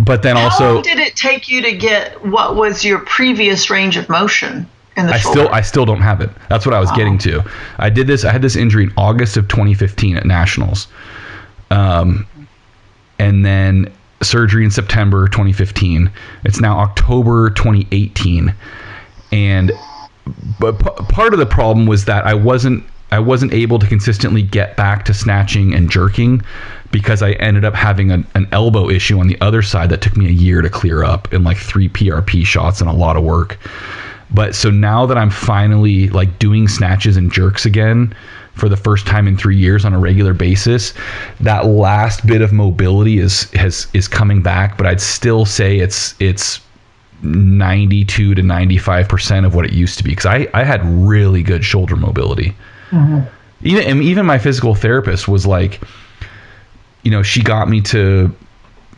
But then also, how long did it take you to get what was your previous range of motion in the shoulder? I still don't have it. That's what I was getting to. I had this injury in August of 2015 at Nationals. And then surgery in September 2015. It's now October 2018. But part of the problem was that I wasn't able to consistently get back to snatching and jerking, because I ended up having an elbow issue on the other side that took me a year to clear up, and like 3 PRP shots and a lot of work. But so now that I'm finally like doing snatches and jerks again for the first time in 3 years on a regular basis, that last bit of mobility is coming back, but I'd still say it's 92 to 95% of what it used to be, because I had really good shoulder mobility. Mm-hmm. Even my physical therapist was like, she got me to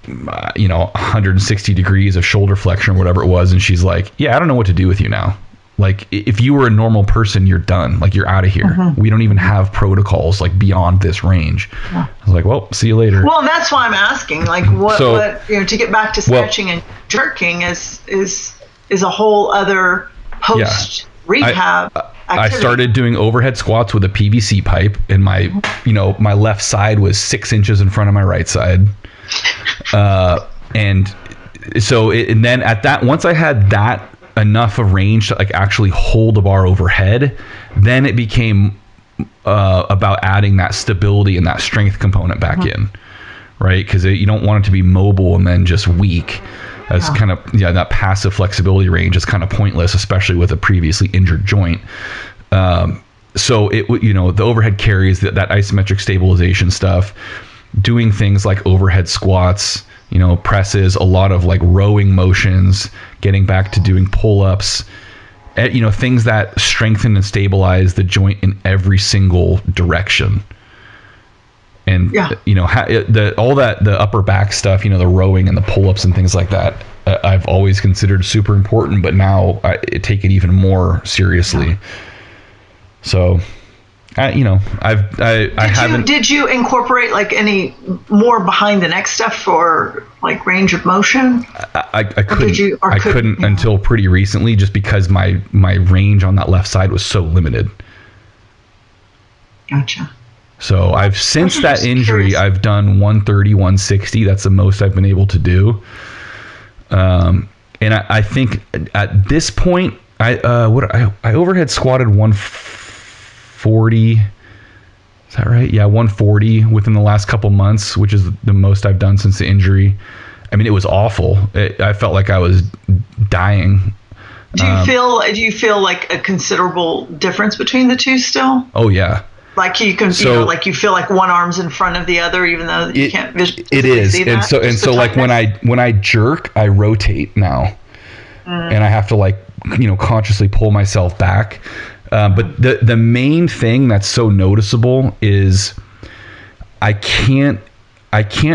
160 degrees of shoulder flexion or whatever it was, and she's like, yeah, I don't know what to do with you now. Like, if you were a normal person, you're done. Like, you're out of here. Mm-hmm. We don't even have protocols like beyond this range. Yeah. I was like, well, see you later. Well, that's why I'm asking. Like, what to get back to snatching and jerking is a whole other post rehab. I started doing overhead squats with a PVC pipe, and my left side was 6 inches in front of my right side. And then once I had that enough of range to like actually hold the bar overhead, then it became about adding that stability and that strength component back in, right? Because you don't want it to be mobile and then just weak. That's kind of, that passive flexibility range is kind of pointless, especially with a previously injured joint. So the overhead carries, that isometric stabilization stuff, doing things like overhead squats, presses, a lot of like rowing motions, getting back to doing pull-ups, things that strengthen and stabilize the joint in every single direction. And the upper back stuff, the rowing and the pull-ups and things like that, I've always considered super important, but now I take it even more seriously. Yeah. So, I haven't. Did you incorporate like any more behind the neck stuff for like range of motion? I couldn't. I couldn't until pretty recently, just because my range on that left side was so limited. Gotcha. So I've since that injury, I've done 130, 160. That's the most I've been able to do. And I think at this point, I overhead squatted 140. Is that right? Yeah, 140 within the last couple months, which is the most I've done since the injury. I mean, it was awful. I felt like I was dying. Do you feel like a considerable difference between the two still? Oh yeah. Like you can, you feel like one arm's in front of the other, even though you can't visually see that. And so like when I jerk, I rotate now, and I have to like consciously pull myself back. But the main thing that's so noticeable is I can't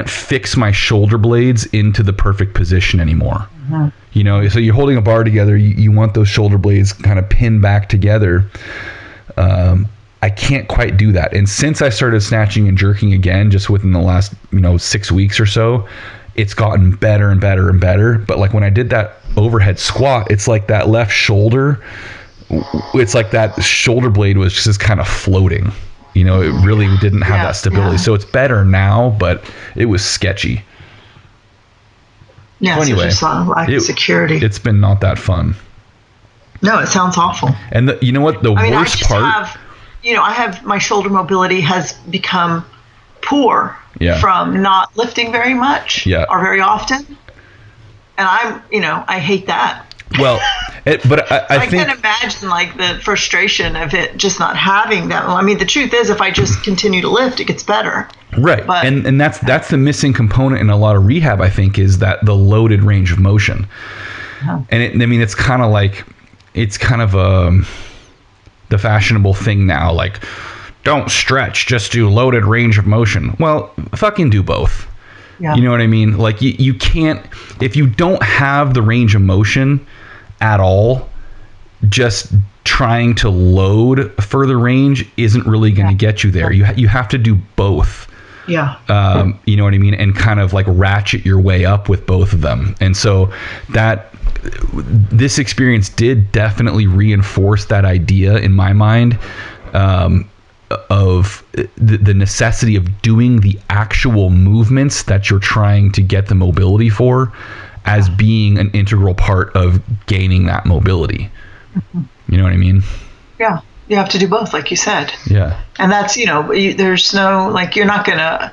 fix my shoulder blades into the perfect position anymore. Mm-hmm. So you're holding a bar together, you want those shoulder blades kind of pinned back together. I can't quite do that. And since I started snatching and jerking again, just within the last, 6 weeks or so, it's gotten better and better and better. But like when I did that overhead squat, it's like that left shoulder, it's like that shoulder blade was just kind of floating. It really didn't have that stability. So it's better now, but it was sketchy. Yeah, so anyway, just a lack of security. It's been not that fun. No, it sounds awful. And you know what? The worst part... I have my shoulder mobility has become poor from not lifting very much or very often. And I hate that. Well, but I think... can imagine like the frustration of it just not having that. I mean, the truth is if I just continue to lift, it gets better. Right. But, and that's the missing component in a lot of rehab, I think, is that the loaded range of motion. Yeah. And it's kind of like, the fashionable thing now, like, don't stretch, just do loaded range of motion. Well, fucking do both. Yeah. You know what I mean? Like you can't, if you don't have the range of motion at all, just trying to load further range isn't really going to get you there. You have to do both. Yeah. You know what I mean? And kind of like ratchet your way up with both of them. And so this experience did definitely reinforce that idea in my mind, of the necessity of doing the actual movements that you're trying to get the mobility for as being an integral part of gaining that mobility. Mm-hmm. You know what I mean? Yeah. You have to do both, like you said. Yeah. And that's, there's no, like, you're not going to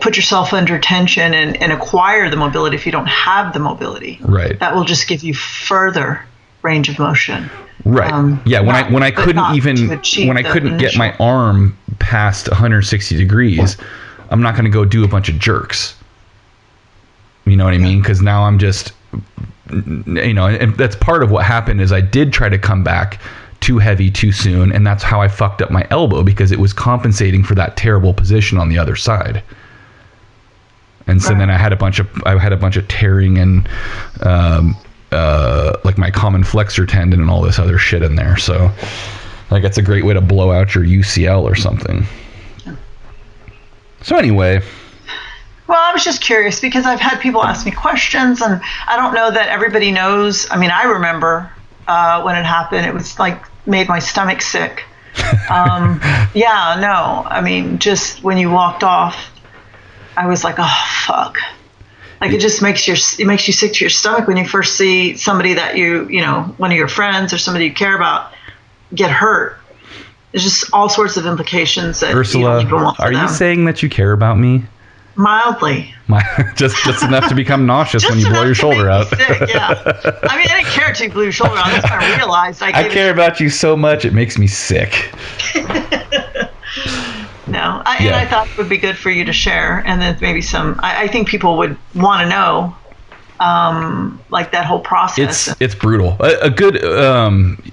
put yourself under tension and acquire the mobility if you don't have the mobility. Right. That will just give you further range of motion. Right. When I couldn't get my arm past 160 degrees, I'm not going to go do a bunch of jerks. You know what I mean? Because now I'm just, and that's part of what happened is I did try to come back too heavy too soon, and that's how I fucked up my elbow, because it was compensating for that terrible position on the other side. And so then I had a bunch of tearing and like my common flexor tendon and all this other shit in there. So like it's a great way to blow out your UCL or something. So anyway. Well, I was just curious because I've had people ask me questions, and I don't know that everybody knows. I mean, I remember when it happened, it was like made my stomach sick. I mean, just when you walked off, I was like, oh fuck. Like it just makes you sick to your stomach when you first see somebody that one of your friends or somebody you care about get hurt. There's just all sorts of implications that Ursula, you don't even want for are them. you saying that you care about me? Mildly. just enough to become nauseous when you blow your shoulder out. Sick, yeah. I mean, I didn't care until you blew your shoulder out. That's when I realized I care about you so much it makes me sick. No, and I thought it would be good for you to share, and then maybe I think people would want to know, like that whole process. It's brutal. A good,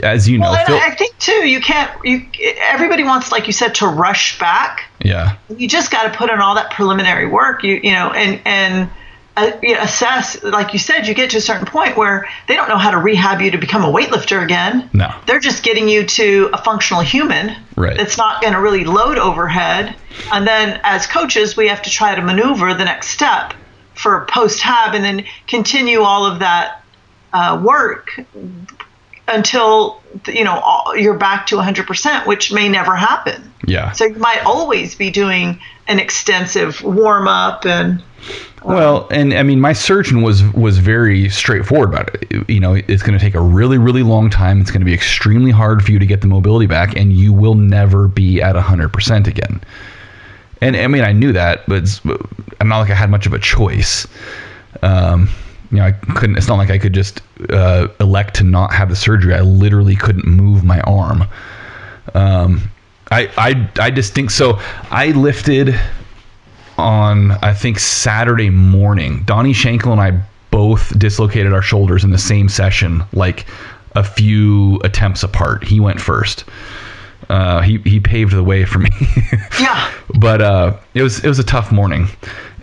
as you know. Well, I think too, everybody wants, like you said, to rush back. Yeah. You just got to put in all that preliminary work, and assess, like you said, you get to a certain point where they don't know how to rehab you to become a weightlifter again. No. They're just getting you to a functional human. Right. That's not going to really load overhead. And then as coaches, we have to try to maneuver the next step for post-hab and then continue all of that work until, you're back to 100%, which may never happen. Yeah. So you might always be doing an extensive warm-up and... Well, and I mean, my surgeon was very straightforward about it. It's going to take a really, really long time. It's going to be extremely hard for you to get the mobility back, and you will never be at 100% again. And I mean, I knew that, but it's not like I had much of a choice. I couldn't. It's not like I could just elect to not have the surgery. I literally couldn't move my arm. I distinct. So I lifted on, I think, Saturday morning. Donnie Schenkel and I both dislocated our shoulders in the same session, like a few attempts apart. He went first. He paved the way for me. Yeah. But it was a tough morning,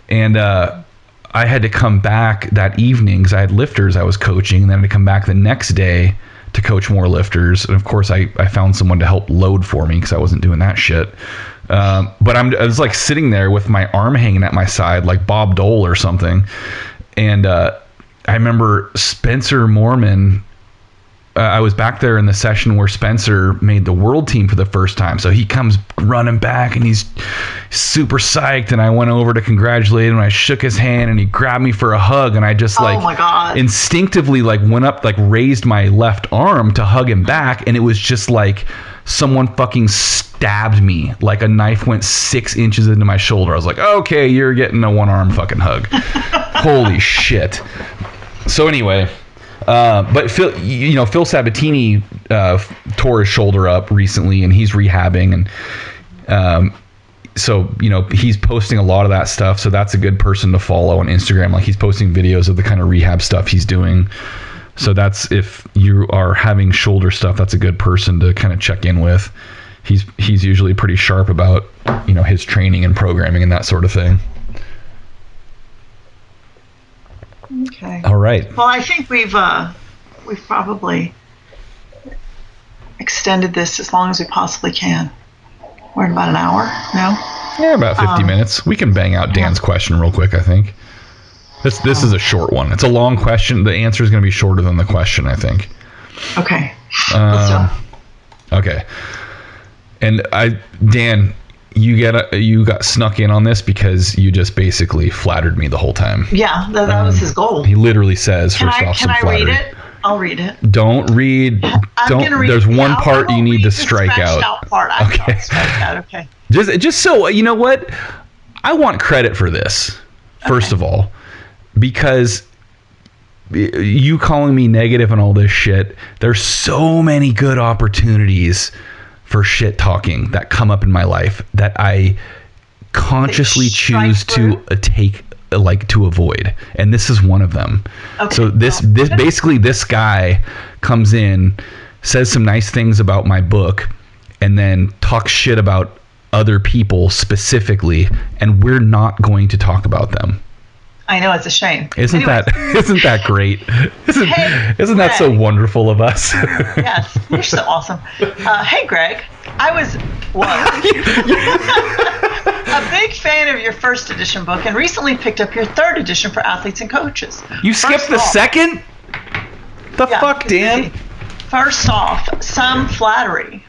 and I had to come back that evening because I had lifters I was coaching, and then I had to come back the next day to coach more lifters. And of course, I found someone to help load for me because I wasn't doing that shit. But I was like sitting there with my arm hanging at my side like Bob Dole or something. And I remember Spencer Mormon. I was back there in the session where Spencer made the world team for the first time. So he comes running back and he's super psyched. And I went over to congratulate him. And I shook his hand and he grabbed me for a hug. And I just like oh my God. instinctively like went up, like raised my left arm to hug him back. And it was just like someone fucking stabbed me. Like a knife went 6 inches into my shoulder. I was like, okay, you're getting a one arm fucking hug. Holy shit. So anyway, but Phil Sabatini tore his shoulder up recently, and he's rehabbing, and so he's posting a lot of that stuff. So that's a good person to follow on Instagram. Like he's posting videos of the kind of rehab stuff he's doing. So that's, if you are having shoulder stuff, that's a good person to kind of check in with. He's usually pretty sharp about his training and programming and that sort of thing. Okay. All right. Well, I think we've probably extended this as long as we possibly can. We're at about an hour now. Yeah, about 50 minutes. We can bang out Dan's question real quick, I think. This is a short one. It's a long question. The answer is going to be shorter than the question, I think. Okay. Let's do it. Okay. And Dan, you got snuck in on this because you just basically flattered me the whole time. Yeah, that was his goal. He literally says, first off, some flattery. Can I read it? I'll read it. Don't read. There's one part you need to strike out. Part. Okay. Strike out. Okay. Just so you know what, I want credit for this. First of all, because you calling me negative and all this shit, there's so many good opportunities for shit talking that come up in my life that I consciously choose to to avoid, and this is one of them. Okay. So this basically, this guy comes in, says some nice things about my book, and then talks shit about other people specifically, and we're not going to talk about them. I know, it's a shame. Isn't that great? Isn't that so wonderful of us? Yes, you're so awesome. Hey, Greg, I was a big fan of your first edition book and recently picked up your third edition for athletes and coaches. You skipped the second? The fuck, Dan? First off, some flattery.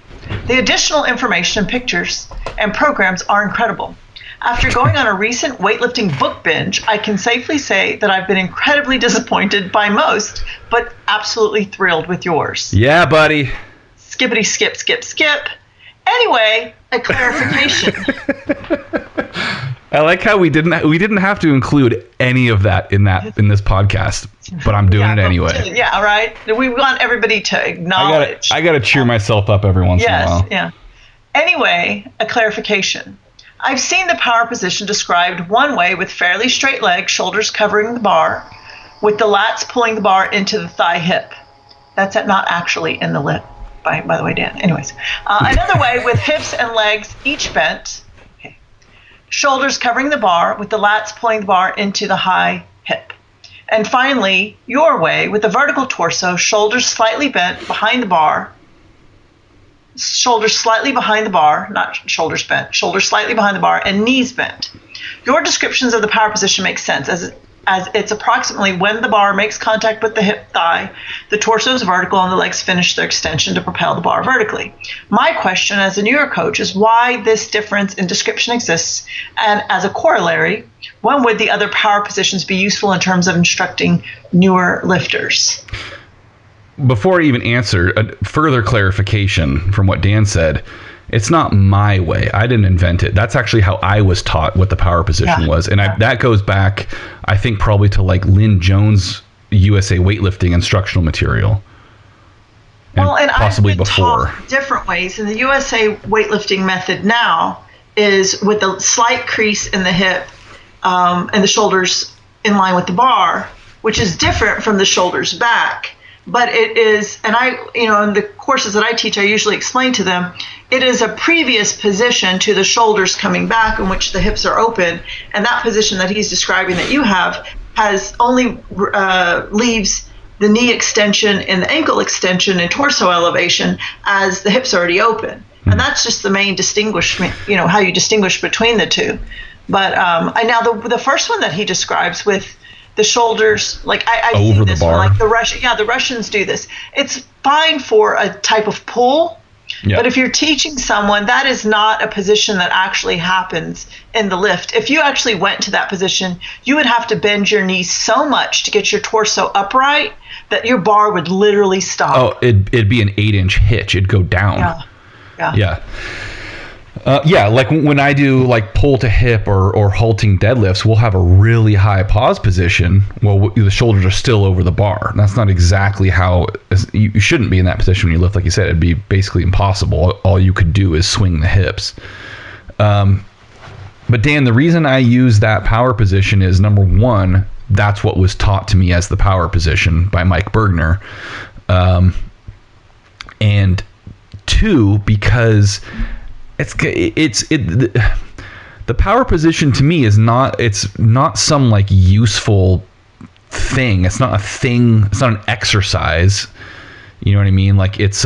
The additional information, pictures, and programs are incredible. After going on a recent weightlifting book binge, I can safely say that I've been incredibly disappointed by most, but absolutely thrilled with yours. Yeah, buddy. Skippity skip, skip, skip. Anyway, a clarification. I like how we didn't have to include any of that in this podcast, but I'm doing it anyway. Yeah, right. We want everybody to acknowledge. I got to cheer myself up every once in a while. Yeah. Anyway, a clarification. I've seen the power position described one way with fairly straight legs, shoulders covering the bar, with the lats pulling the bar into the thigh hip. That's not actually in the lip, by the way, Dan. Anyways, another way with hips and legs each bent, shoulders covering the bar, with the lats pulling the bar into the high hip. And finally, your way with the vertical torso, shoulders slightly bent behind the bar, shoulders slightly behind the bar, not shoulders bent, shoulders slightly behind the bar, and knees bent. Your descriptions of the power position make sense as it's approximately when the bar makes contact with the hip thigh, the torso is vertical and the legs finish their extension to propel the bar vertically. My question as a newer coach is why this difference in description exists, and as a corollary, when would the other power positions be useful in terms of instructing newer lifters? Before I even answer, a further clarification from what Dan said, it's not my way. I didn't invent it. That's actually how I was taught what the power position was. And that goes back, I think, probably to like Lynn Jones' USA Weightlifting instructional material. And possibly I've been before. Taught different ways. And the USA Weightlifting method now is with a slight crease in the hip and the shoulders in line with the bar, which is different from the shoulders back. But it is, and in the courses that I teach, I usually explain to them, it is a previous position to the shoulders coming back in which the hips are open. And that position that he's describing that you have has only leaves the knee extension and the ankle extension and torso elevation as the hips already open. And that's just the main distinguishment, how you distinguish between the two. But now the first one that he describes with the shoulders, like I've over seen the this bar. one, like the Russians do this. It's fine for a type of pull, but if you're teaching someone, that is not a position that actually happens in the lift. If you actually went to that position, you would have to bend your knees so much to get your torso upright that your bar would literally stop. Oh, it'd be an 8-inch hitch. It'd go down. Yeah. Like when I do like pull to hip or halting deadlifts, we'll have a really high pause position. Well, the shoulders are still over the bar. And that's not exactly how you shouldn't be in that position when you lift. Like you said, it'd be basically impossible. All you could do is swing the hips. But Dan, the reason I use that power position is, number one, that's what was taught to me as the power position by Mike Bergner. And two, because the power position to me is not some like useful thing. It's not a thing. It's not an exercise. You know what I mean? Like it's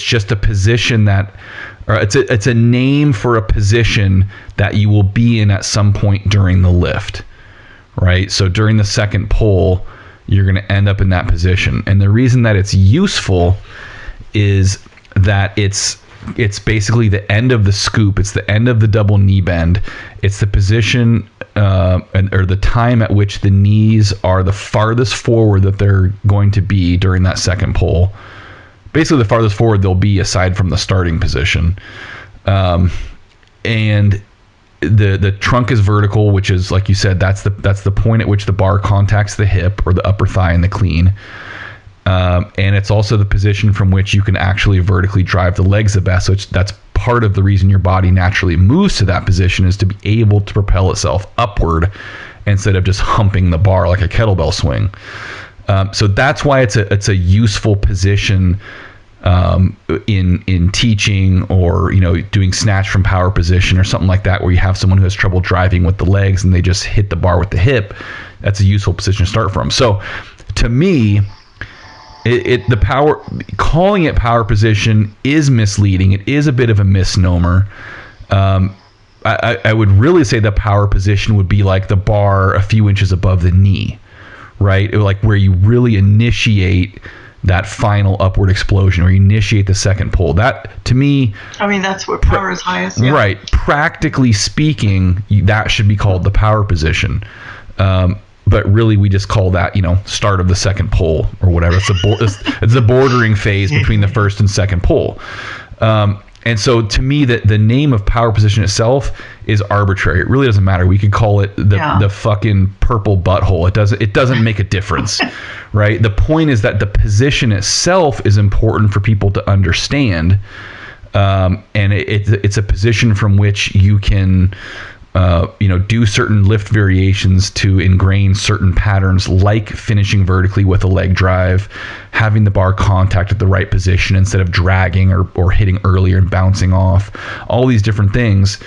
just a position that, or it's a name for a position that you will be in at some point during the lift, right? So during the second pull, you're going to end up in that position. And the reason that it's useful is that it's basically the end of the scoop. It's the end of the double knee bend. It's the position or the time at which the knees are the farthest forward that they're going to be during that second pull. Basically, the farthest forward they'll be aside from the starting position. And the trunk is vertical, which is, like you said, that's the point at which the bar contacts the hip or the upper thigh in the clean. And it's also the position from which you can actually vertically drive the legs the best. So that's part of the reason your body naturally moves to that position, is to be able to propel itself upward instead of just humping the bar like a kettlebell swing. So that's why it's a useful position in teaching, or doing snatch from power position or something like that, where you have someone who has trouble driving with the legs and they just hit the bar with the hip. That's a useful position to start from. So to me, calling it power position is misleading. It is a bit of a misnomer. I would really say the power position would be like the bar a few inches above the knee, right? Like where you really initiate that final upward explosion, or you initiate the second pull. That, to me, that's where power is highest. Yeah. Right. Practically speaking, that should be called the power position. But really, we just call that, start of the second pull or whatever. It's the bordering phase between the first and second pull. And so to me, the name of power position itself is arbitrary. It really doesn't matter. We could call it the fucking purple butthole. It doesn't make a difference, right? The point is that the position itself is important for people to understand. And it's a position from which you can do certain lift variations to ingrain certain patterns, like finishing vertically with a leg drive, having the bar contact at the right position instead of dragging or hitting earlier and bouncing off, all these different things.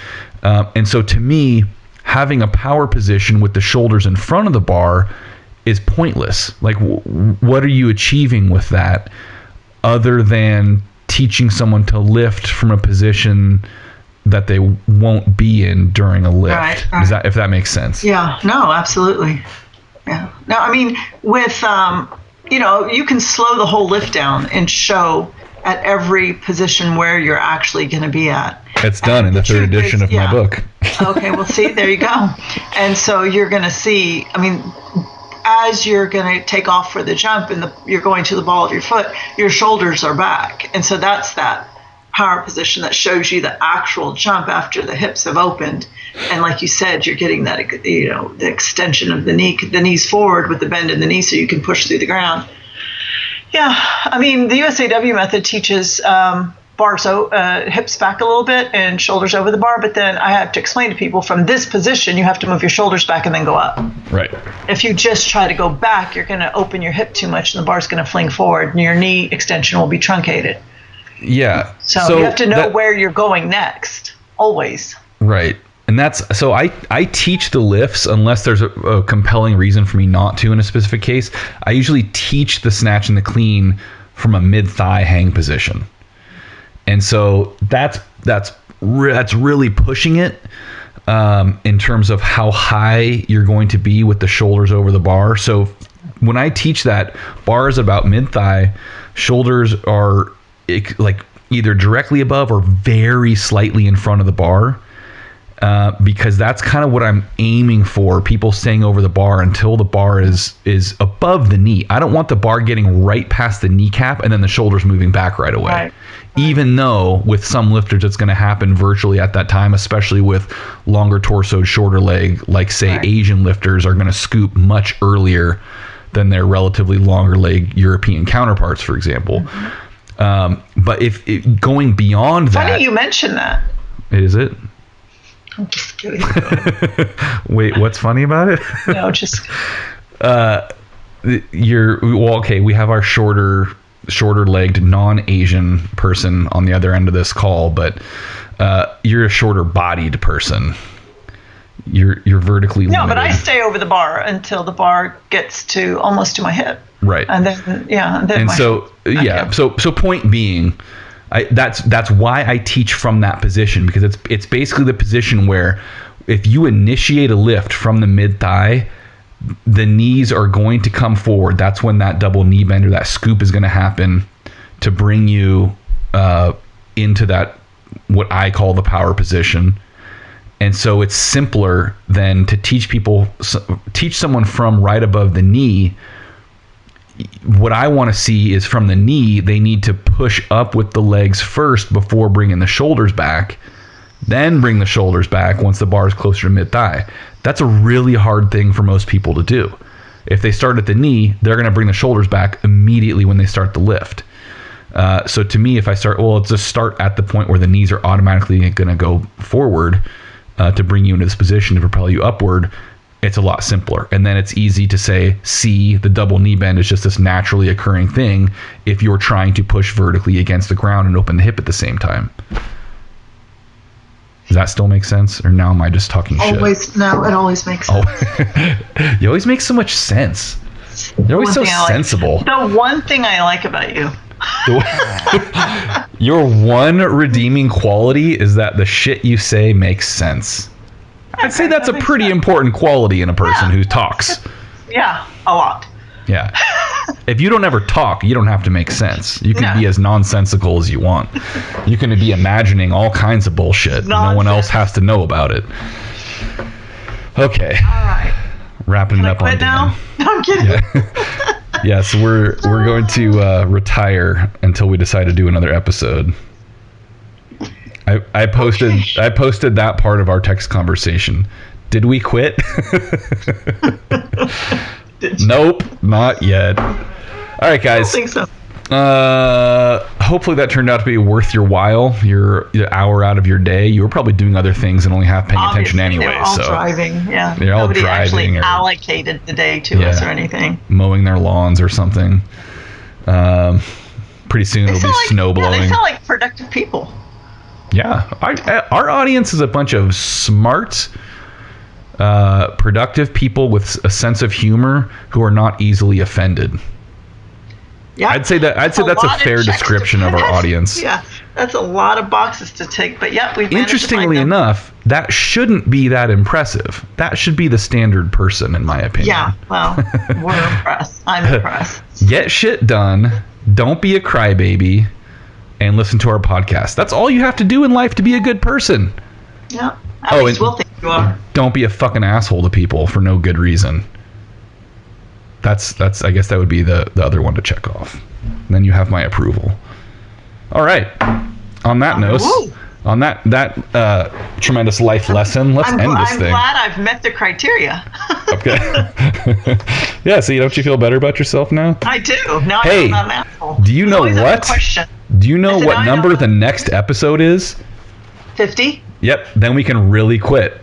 And so to me, having a power position with the shoulders in front of the bar is pointless. Like, what are you achieving with that other than teaching someone to lift from a position that they won't be in during a lift? Right. If that makes sense? Yeah, no, absolutely. Yeah. Now, with, you can slow the whole lift down and show at every position where you're actually going to be at. It's done in the third edition of my book. Okay, well, see, there you go. And so you're going to see, as you're going to take off for the jump and you're going to the ball of your foot, your shoulders are back. And so that's that power position that shows you the actual jump after the hips have opened. And like you said, you're getting that, the extension of the knees forward with the bend in the knee so you can push through the ground. Yeah, the USAW method teaches bars, hips back a little bit and shoulders over the bar, but then I have to explain to people, from this position, you have to move your shoulders back and then go up. Right. If you just try to go back, you're going to open your hip too much and the bar's going to fling forward and your knee extension will be truncated. Yeah. So you have to know where you're going next, always. Right. And that's, so I teach the lifts unless there's a compelling reason for me not to in a specific case. I usually teach the snatch and the clean from a mid-thigh hang position. And so that's really pushing it in terms of how high you're going to be with the shoulders over the bar. So when I teach that, bar is about mid-thigh, shoulders are like either directly above or very slightly in front of the bar. Because that's kind of what I'm aiming for, people staying over the bar until the bar is above the knee. I don't want the bar getting right past the kneecap and then the shoulders moving back right away. Right. Even though with some lifters it's going to happen virtually at that time, especially with longer torso, shorter leg, like say Asian lifters are going to scoop much earlier than their relatively longer leg European counterparts, for example. But if going beyond that... Funny you mentioned that. Is it? I'm just kidding. Wait, what's funny about it? No, just... we have our shorter-legged non-Asian person on the other end of this call, but you're a shorter-bodied person. You're vertically limited. No, but I stay over the bar until the bar gets to almost to my hip. Right. And then so point being, that's why I teach from that position, because it's basically the position where if you initiate a lift from the mid-thigh, the knees are going to come forward. That's when that double knee bend or that scoop is going to happen to bring you into that, what I call the power position. And so it's simpler than to teach someone from right above the knee. What I want to see is from the knee, they need to push up with the legs first before bringing the shoulders back, then bring the shoulders back once the bar is closer to mid-thigh. That's a really hard thing for most people to do. If they start at the knee, they're going to bring the shoulders back immediately when they start the lift. So to me, if I let's just start at the point where the knees are automatically going to go forward to bring you into this position to propel you upward. It's a lot simpler. And then it's easy to say, see, the double knee bend is just this naturally occurring thing if you're trying to push vertically against the ground and open the hip at the same time. Does that still make sense? Or now am I just talking shit? No, it always makes sense. Oh. You always make so much sense. You're always so sensible. The one thing I like about you. Your one redeeming quality is that the shit you say makes sense. I'd say that's a pretty important quality in a person who talks. Yeah, a lot. Yeah. If you don't ever talk, you don't have to make sense. You can be as nonsensical as you want. You can be imagining all kinds of bullshit. No one else has to know about it. Okay. All right. Wrapping it up on now? No, I'm kidding. Yeah. Yeah, so we're going to retire until we decide to do another episode. I posted that part of our text conversation. Did we quit? Nope, not yet. All right, guys. I don't think so. Hopefully that turned out to be worth your while. Your hour out of your day. You were probably doing other things and only half paying attention anyway. They're all driving. Yeah. They're all driving. Nobody actually allocated the day to us or anything. Mowing their lawns or something. Pretty soon it'll be snow blowing. Yeah, they sound like productive people. Yeah. Our audience is a bunch of smart, productive people with a sense of humor who are not easily offended. Yeah, I'd say that's a fair description of our audience. Yeah, that's a lot of boxes to take, but we've interestingly enough, that shouldn't be that impressive. That should be the standard person, in my opinion. Yeah, well, we're impressed. I'm impressed. Get shit done. Don't be a crybaby, and listen to our podcast. That's all you have to do in life to be a good person. Yeah. At least we'll think you are. Don't be a fucking asshole to people for no good reason. That's I guess that would be the other one to check off. And then you have my approval. All right. On that note, on that tremendous life lesson, let's end this thing. I'm glad I've met the criteria. Okay. Yeah, see, don't you feel better about yourself now? I do. Now I'm not an asshole. Do you know what? Do you know what number the next episode is? 50? Yep. Then we can really quit.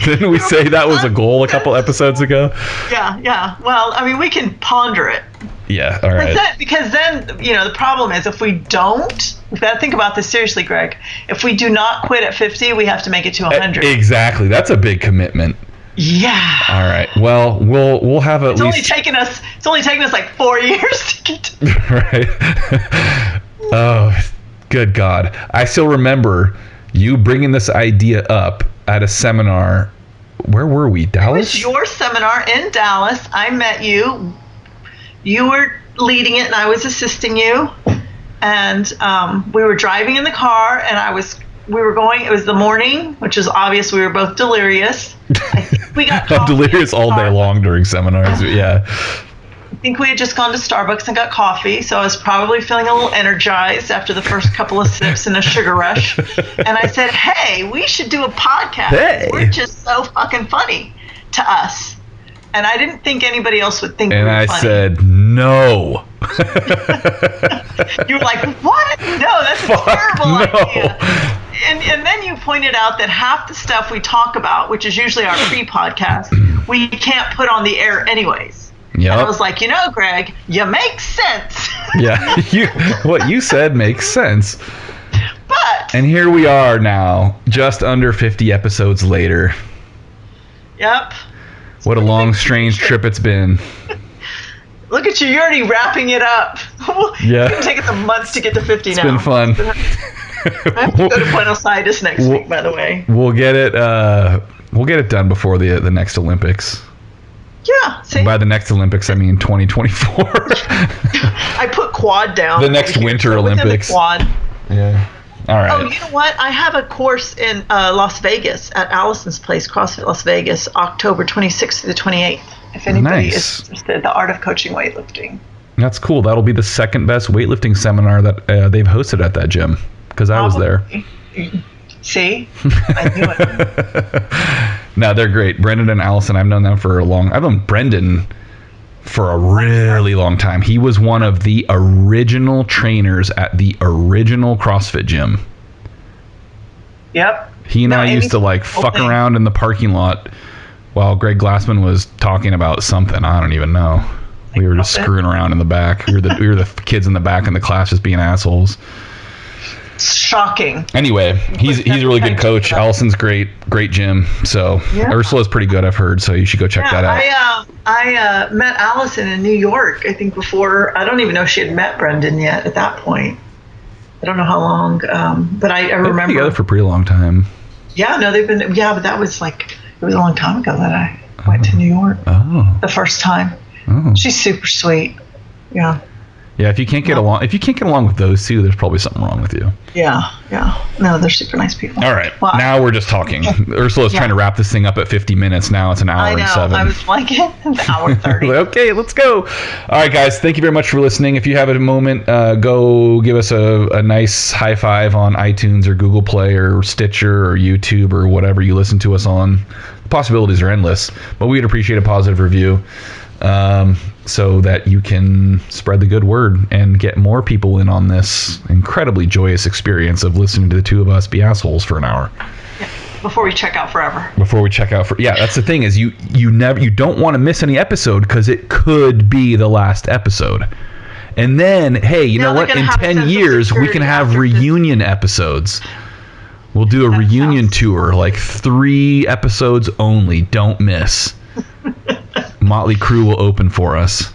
Didn't we say that was a goal a couple episodes ago? Yeah. Well, I mean, we can ponder it. Yeah, all right. Because then, the problem is if we don't, we've got to think about this seriously, Greg. If we do not quit at 50, we have to make it to 100. Exactly. That's a big commitment. Yeah. All right. Well, we'll have at least. It's only taken us like 4 years to get to. Right. Oh, good God! I still remember you bringing this idea up at a seminar. Where were we? Dallas? It was your seminar in Dallas. I met you. You were leading it, and I was assisting you. And we were driving in the car, and we were going. It was the morning, which is obvious. We were both delirious. I think we got I'm delirious all day long during seminars. Yeah. I think we had just gone to Starbucks and got coffee, so I was probably feeling a little energized after the first couple of sips and a sugar rush. And I said, hey, we should do a podcast. Hey. We're just so fucking funny to us. And I didn't think anybody else would think we were funny. And I said, no. You were like, what? No, that's a terrible idea. And then you pointed out that half the stuff we talk about, which is usually our pre-podcast, we can't put on the air anyways. Yep. And I was like, Greg, you make sense. Yeah, what you said makes sense. And here we are now, just under 50 episodes later. Yep. What a long, strange trip it's been. Look at you, you're already wrapping it up. Yeah. It's going to take us a month to get to 50 now. It's been fun. I have to go to Buenos Aires next week, by the way. We'll get it done before the next Olympics. Yeah. See? By the next Olympics, I mean 2024. I put quad down. The next Winter Olympics. The quad. Yeah. All right. Oh, you know what? I have a course in Las Vegas at Allison's place, CrossFit Las Vegas, October 26th to the 28th. If anybody is interested, the art of coaching weightlifting. That's cool. That'll be the second best weightlifting seminar that they've hosted at that gym, because I was there. See? I knew it. No, they're great. Brendan and Allison, I've known them I've known Brendan for a really long time. He was one of the original trainers at the original CrossFit gym. Yep. He and I used to fuck around in the parking lot while Greg Glassman was talking about something. I don't even know. We were just screwing around in the back. We were the kids in the back in the class just being assholes. Shocking. Anyway, he's a really good coach. Allison's great gym. So yeah. Ursula's pretty good, I've heard. So you should go check that out. I met Allison in New York. I think before. I don't even know if she had met Brendan yet at that point. I don't know how long, but I remember. They've been together for a pretty long time. Yeah, no, they've been. Yeah, but that was it was a long time ago that I went to New York. Oh. The first time. Oh. She's super sweet. Yeah. Yeah, if you can't get along with those two, there's probably something wrong with you. Yeah. No, they're super nice people. All right, now we're just talking. Ursula's trying to wrap this thing up at 50 minutes. Now it's an hour and 7. I was like, an hour 30. Okay, let's go. All right, guys, thank you very much for listening. If you have a moment, go give us a nice high five on iTunes or Google Play or Stitcher or YouTube or whatever you listen to us on. The possibilities are endless, but we'd appreciate a positive review. So that you can spread the good word and get more people in on this incredibly joyous experience of listening to the two of us be assholes for an hour. Yeah, before we check out forever. That's the thing is you don't want to miss any episode because it could be the last episode. And then, hey, you know what? In 10 years, we can have reunion episodes. We'll do a reunion tour, 3 episodes only. Don't miss. Motley Crue will open for us.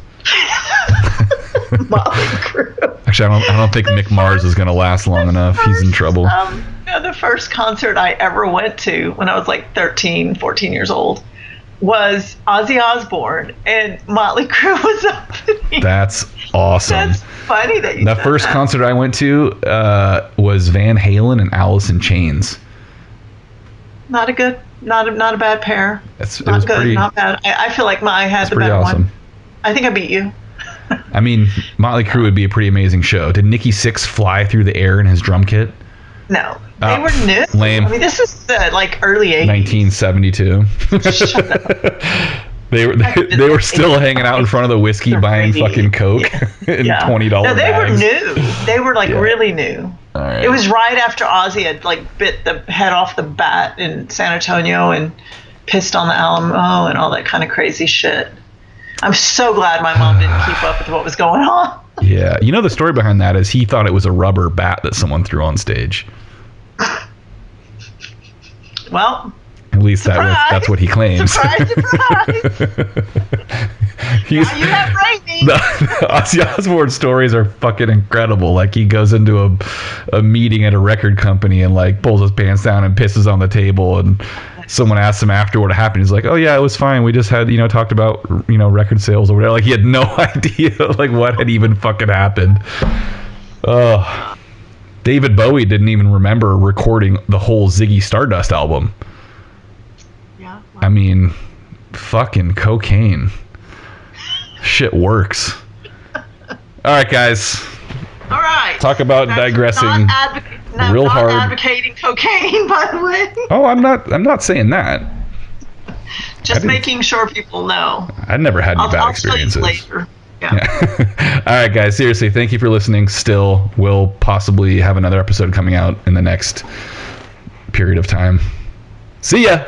Motley Crue. Actually, I don't think Mick Mars is going to last long enough. He's in trouble. The first concert I ever went to when I was 13, 14 years old was Ozzy Osbourne, and Motley Crue was opening. That's awesome. That's funny that you said The first concert I went to was Van Halen and Alice in Chains. Not a bad pair. It was good, pretty, not bad. I feel like I had the better awesome. one. I think I beat you. I mean, Motley Crue would be a pretty amazing show. Did Nikki Sixx fly through the air in his drum kit? No. They were new. Lame. I mean, this is the early 80s. 1972. Shut up. They were still hanging out in front of the whiskey buying fucking Coke in $20 No, they bags. were new. They were really new. All right. It was right after Ozzy had bit the head off the bat in San Antonio and pissed on the Alamo and all that kind of crazy shit. I'm so glad my mom didn't keep up with what was going on. Yeah. You know, the story behind that is he thought it was a rubber bat that someone threw on stage. Well, at least that's what he claims. Surprise, surprise. Now you have Brady. The Ozzy Osbourne stories are fucking incredible. Like, he goes into a meeting at a record company and like pulls his pants down and pisses on the table, and someone asks him after what happened. He's like, "Oh yeah, it was fine. We just had, talked about, record sales or whatever." Like, he had no idea like what had even fucking happened. Oh, David Bowie didn't even remember recording the whole Ziggy Stardust album. Yeah. Wow. I mean, fucking cocaine. Shit works. All right, guys. All right. Talk about digressing real hard. Not advocating cocaine, by the way. Oh, I'm not saying that. Just making sure people know. I never had any bad experiences. I'll tell you later. Yeah. All right, guys. Seriously, thank you for listening. Still, we'll possibly have another episode coming out in the next period of time. See ya.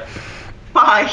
Bye.